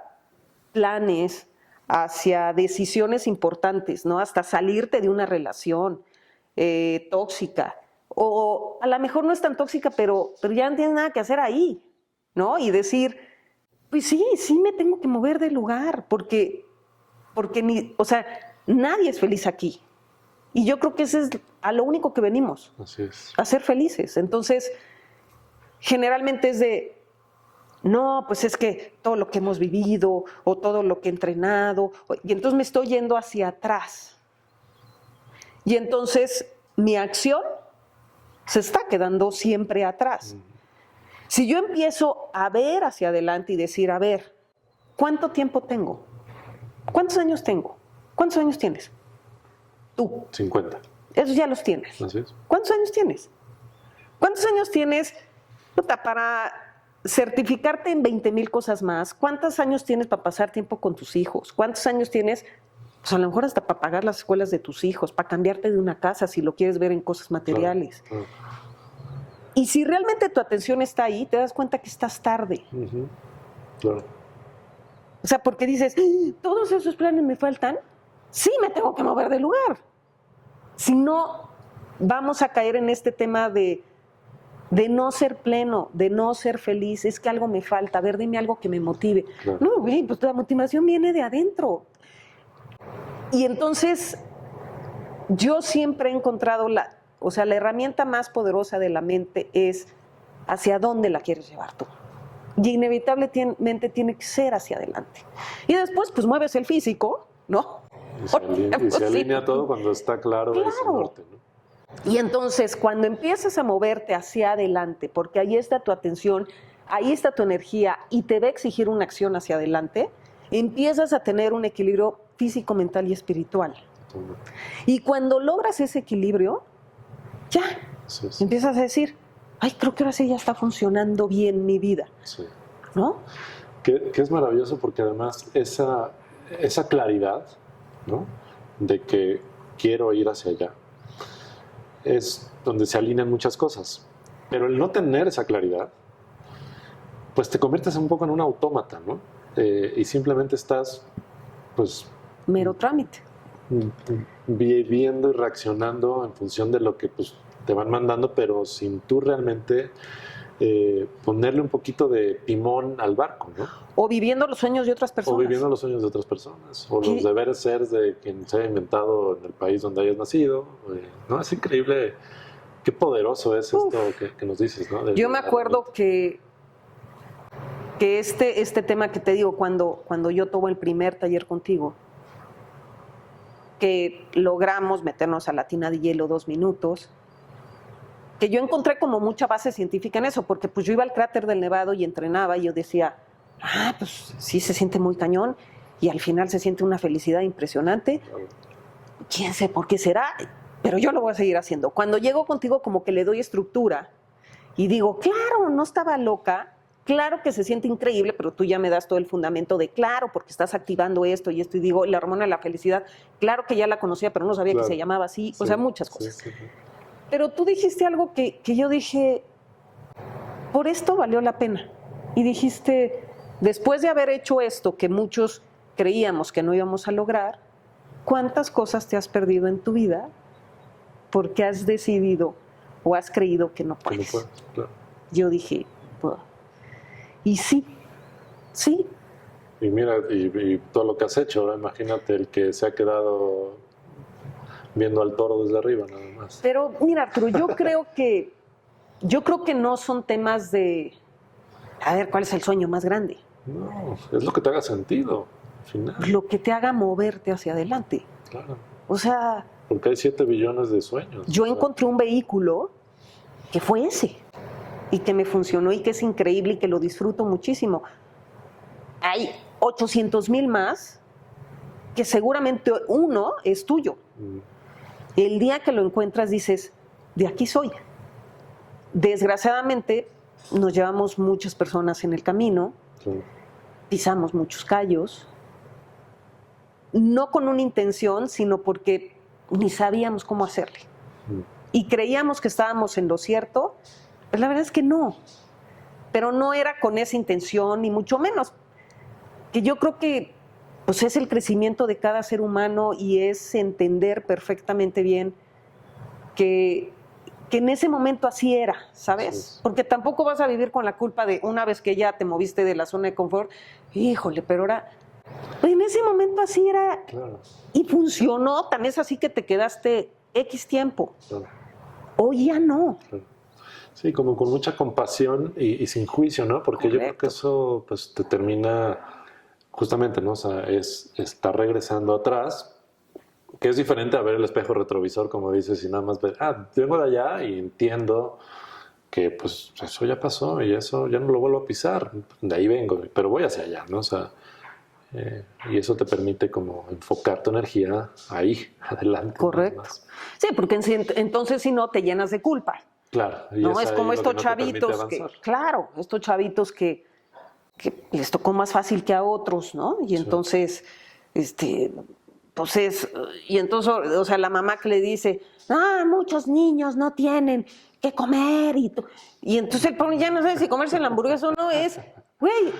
planes, hacia decisiones importantes, ¿no? Hasta salirte de una relación tóxica. O a lo mejor no es tan tóxica, pero ya no tienes nada que hacer ahí, ¿no? Y decir, pues sí me tengo que mover del lugar, porque nadie es feliz aquí. Y yo creo que ese es a lo único que venimos, Así es. a ser felices. Entonces, generalmente es de, no, pues es que todo lo que hemos vivido o todo lo que he entrenado, y entonces me estoy yendo hacia atrás. Y entonces mi acción se está quedando siempre atrás. Si yo empiezo a ver hacia adelante y decir, a ver, ¿cuánto tiempo tengo? ¿Cuántos años tengo? ¿Cuántos años tienes? Tú. 50. Esos ya los tienes. Así es. ¿Cuántos años tienes? ¿Cuántos años tienes para certificarte en 20,000 cosas más? ¿Cuántos años tienes para pasar tiempo con tus hijos? ¿Cuántos años tienes, pues a lo mejor hasta para pagar las escuelas de tus hijos, para cambiarte de una casa si lo quieres ver en cosas materiales? Claro. Y si realmente tu atención está ahí, te das cuenta que estás tarde. Claro. O sea, porque dices, ¿todos esos planes me faltan? Sí, me tengo que mover del lugar. Si no, vamos a caer en este tema de no ser pleno, de no ser feliz. Es que algo me falta. A ver, dime algo que me motive. Claro. No, güey, pues la motivación viene de adentro. Y entonces, yo siempre he encontrado la herramienta más poderosa de la mente es hacia dónde la quieres llevar tú. Y inevitablemente tiene que ser hacia adelante. Y después, pues mueves el físico, ¿no? Y se alinea todo cuando está claro ese norte, ¿no? Y entonces, cuando empiezas a moverte hacia adelante, porque ahí está tu atención, ahí está tu energía y te va a exigir una acción hacia adelante, empiezas a tener un equilibrio físico, mental y espiritual. Y cuando logras ese equilibrio, ya, Sí. empiezas a decir, ay, creo que ahora sí ya está funcionando bien mi vida, Sí. ¿no? Que es maravilloso porque además esa claridad, ¿no? De que quiero ir hacia allá, es donde se alinean muchas cosas. Pero el no tener esa claridad, pues te conviertes un poco en un autómata, ¿no? Y simplemente estás, pues... Mero trámite. Viviendo y reaccionando en función de lo que pues, te van mandando, pero sin tú realmente ponerle un poquito de timón al barco, ¿no? O viviendo los sueños de otras personas. O viviendo los sueños de otras personas, o los deberes ser de quien se haya inventado en el país donde hayas nacido, ¿no? Es increíble, qué poderoso es esto que nos dices, ¿no? Yo me acuerdo que este tema que te digo, cuando yo tomo el primer taller contigo, que logramos meternos a la tina de hielo 2 minutos, que yo encontré como mucha base científica en eso, porque pues yo iba al cráter del Nevado y entrenaba y yo decía, pues sí se siente muy cañón y al final se siente una felicidad impresionante. ¿Quién sé por qué será? Pero yo lo voy a seguir haciendo. Cuando llego contigo como que le doy estructura y digo, claro, no estaba loca, claro que se siente increíble, pero tú ya me das todo el fundamento de claro, porque estás activando esto y esto, y digo, la hormona de la felicidad, claro que ya la conocía, pero no sabía que se llamaba así, o sea, muchas cosas. Sí. Pero tú dijiste algo que yo dije, por esto valió la pena. Y dijiste, después de haber hecho esto que muchos creíamos que no íbamos a lograr, ¿cuántas cosas te has perdido en tu vida porque has decidido o has creído que no puedes? Claro. Yo dije, puedo. Y sí. Y mira, y todo lo que has hecho, ¿no? Imagínate el que se ha quedado viendo al toro desde arriba nada más. Pero mira, Arturo, yo creo que no son temas de, a ver, ¿cuál es el sueño más grande? No, es lo que te haga sentido, al final. Lo que te haga moverte hacia adelante. Claro. O sea... Porque hay 7 billones de sueños. Yo encontré un vehículo que fue ese, y que me funcionó, y que es increíble, y que lo disfruto muchísimo. Hay 800,000 más, que seguramente uno es tuyo. El día que lo encuentras dices, de aquí soy. Desgraciadamente, nos llevamos muchas personas en el camino, pisamos muchos callos, no con una intención, sino porque ni sabíamos cómo hacerle. Y creíamos que estábamos en lo cierto, pues la verdad es que no. Pero no era con esa intención, ni mucho menos. Que yo creo que pues, es el crecimiento de cada ser humano y es entender perfectamente bien que en ese momento así era, ¿sabes? Porque tampoco vas a vivir con la culpa de una vez que ya te moviste de la zona de confort, híjole, pero ahora... En ese momento así era, claro. Y funcionó, tan es así que te quedaste X tiempo. Claro. Hoy ya no. Claro. Sí, como con mucha compasión y sin juicio, ¿no? Porque correcto. Yo creo que eso pues, te termina justamente, ¿no? O sea, es estar regresando atrás, que es diferente a ver el espejo retrovisor, como dices, y nada más ver, vengo de allá y entiendo que pues eso ya pasó y eso ya no lo vuelvo a pisar, de ahí vengo, pero voy hacia allá, ¿no? O sea, y eso te permite como enfocar tu energía ahí, adelante. Correcto. Sí, porque entonces si no te llenas de culpa. Claro. Y no es como estos chavitos que, claro, estos chavitos que les tocó más fácil que a otros, ¿no? Y entonces, y entonces, o sea, la mamá que le dice, muchos niños no tienen que comer, y entonces el pobre ya no sabe si comerse la hamburguesa o no, es, güey,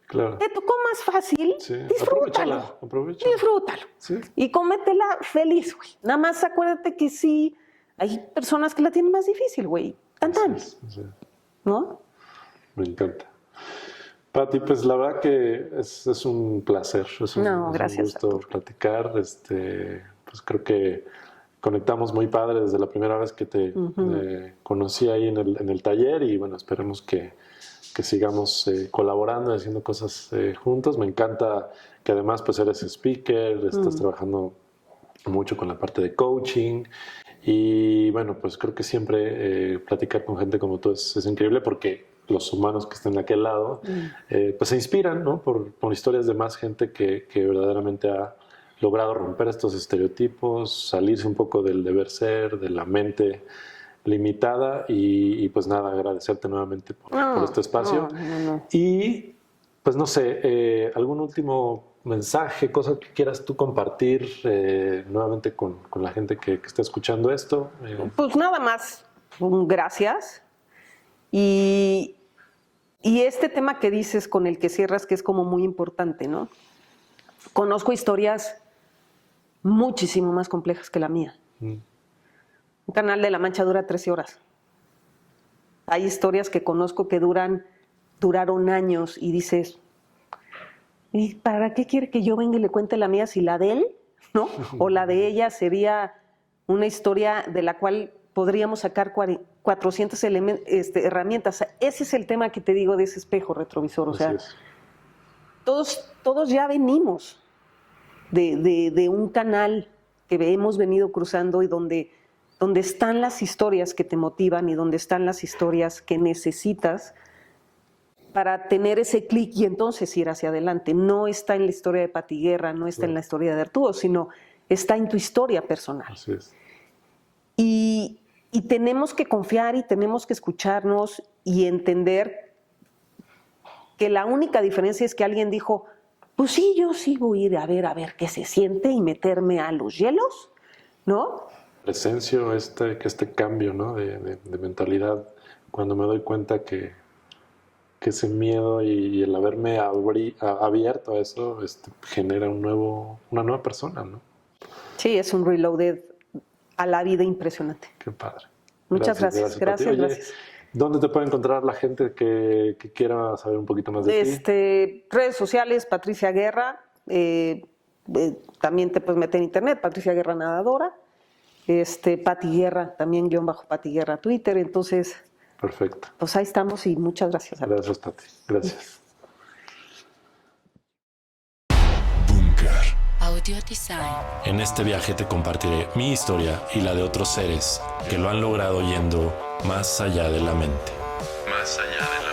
claro. Te tocó más fácil, sí. Disfrútalo. Aprovechala. Disfrútalo. Sí. Y cómetela feliz, güey. Nada más acuérdate que sí, hay personas que la tienen más difícil, güey. Tan. Sí. ¿No? Me encanta. Pati, pues la verdad que es un placer, es un gusto platicar. Pues creo que conectamos muy padre desde la primera vez que te conocí ahí en el taller y bueno, esperemos que sigamos colaborando y haciendo cosas juntos. Me encanta que además pues eres speaker, estás trabajando mucho con la parte de coaching y bueno, pues creo que siempre platicar con gente como tú es increíble porque los humanos que están de aquel lado pues se inspiran, ¿no? por historias de más gente que verdaderamente ha logrado romper estos estereotipos, salirse un poco del deber ser, de la mente limitada y pues nada, agradecerte nuevamente por este espacio. No. Y pues no sé, algún último mensaje, cosa que quieras tú compartir nuevamente con la gente que está escuchando esto. Pues nada más, gracias. Y este tema que dices con el que cierras, que es como muy importante, ¿no? Conozco historias muchísimo más complejas que la mía. Un canal de La Mancha dura 13 horas. Hay historias que conozco que duraron años y dices, ¿y para qué quiere que yo venga y le cuente la mía si la de él, ¿no? O la de ella sería una historia de la cual podríamos sacar 400 herramientas. Ese es el tema que te digo de ese espejo retrovisor. O sea, todos ya venimos de un canal que hemos venido cruzando y donde están las historias que te motivan y donde están las historias que necesitas para tener ese clic y entonces ir hacia adelante. No está en la historia de Pati Guerra, no está en la historia de Arturo, sino está en tu historia personal. Así es. Y tenemos que confiar y tenemos que escucharnos y entender que la única diferencia es que alguien dijo, pues sí, yo sí voy a ir a ver qué se siente y meterme a los hielos, ¿no? Presencio este cambio, ¿no? de mentalidad, cuando me doy cuenta que ese miedo y el haberme abierto a eso genera una nueva persona, ¿no? Sí, es un reloaded a la vida impresionante. Qué padre. Muchas gracias. Oye, ¿dónde te puede encontrar la gente que quiera saber un poquito más de ti? Redes sociales, Patricia Guerra. También te puedes meter en internet, Patricia Guerra Nadadora. Pati Guerra, también _Pati Guerra Twitter. Entonces, perfecto. Pues ahí estamos y muchas gracias. Gracias, Pati. Gracias. Audio Design. En este viaje te compartiré mi historia y la de otros seres que lo han logrado yendo más allá de la mente. Más allá de la mente.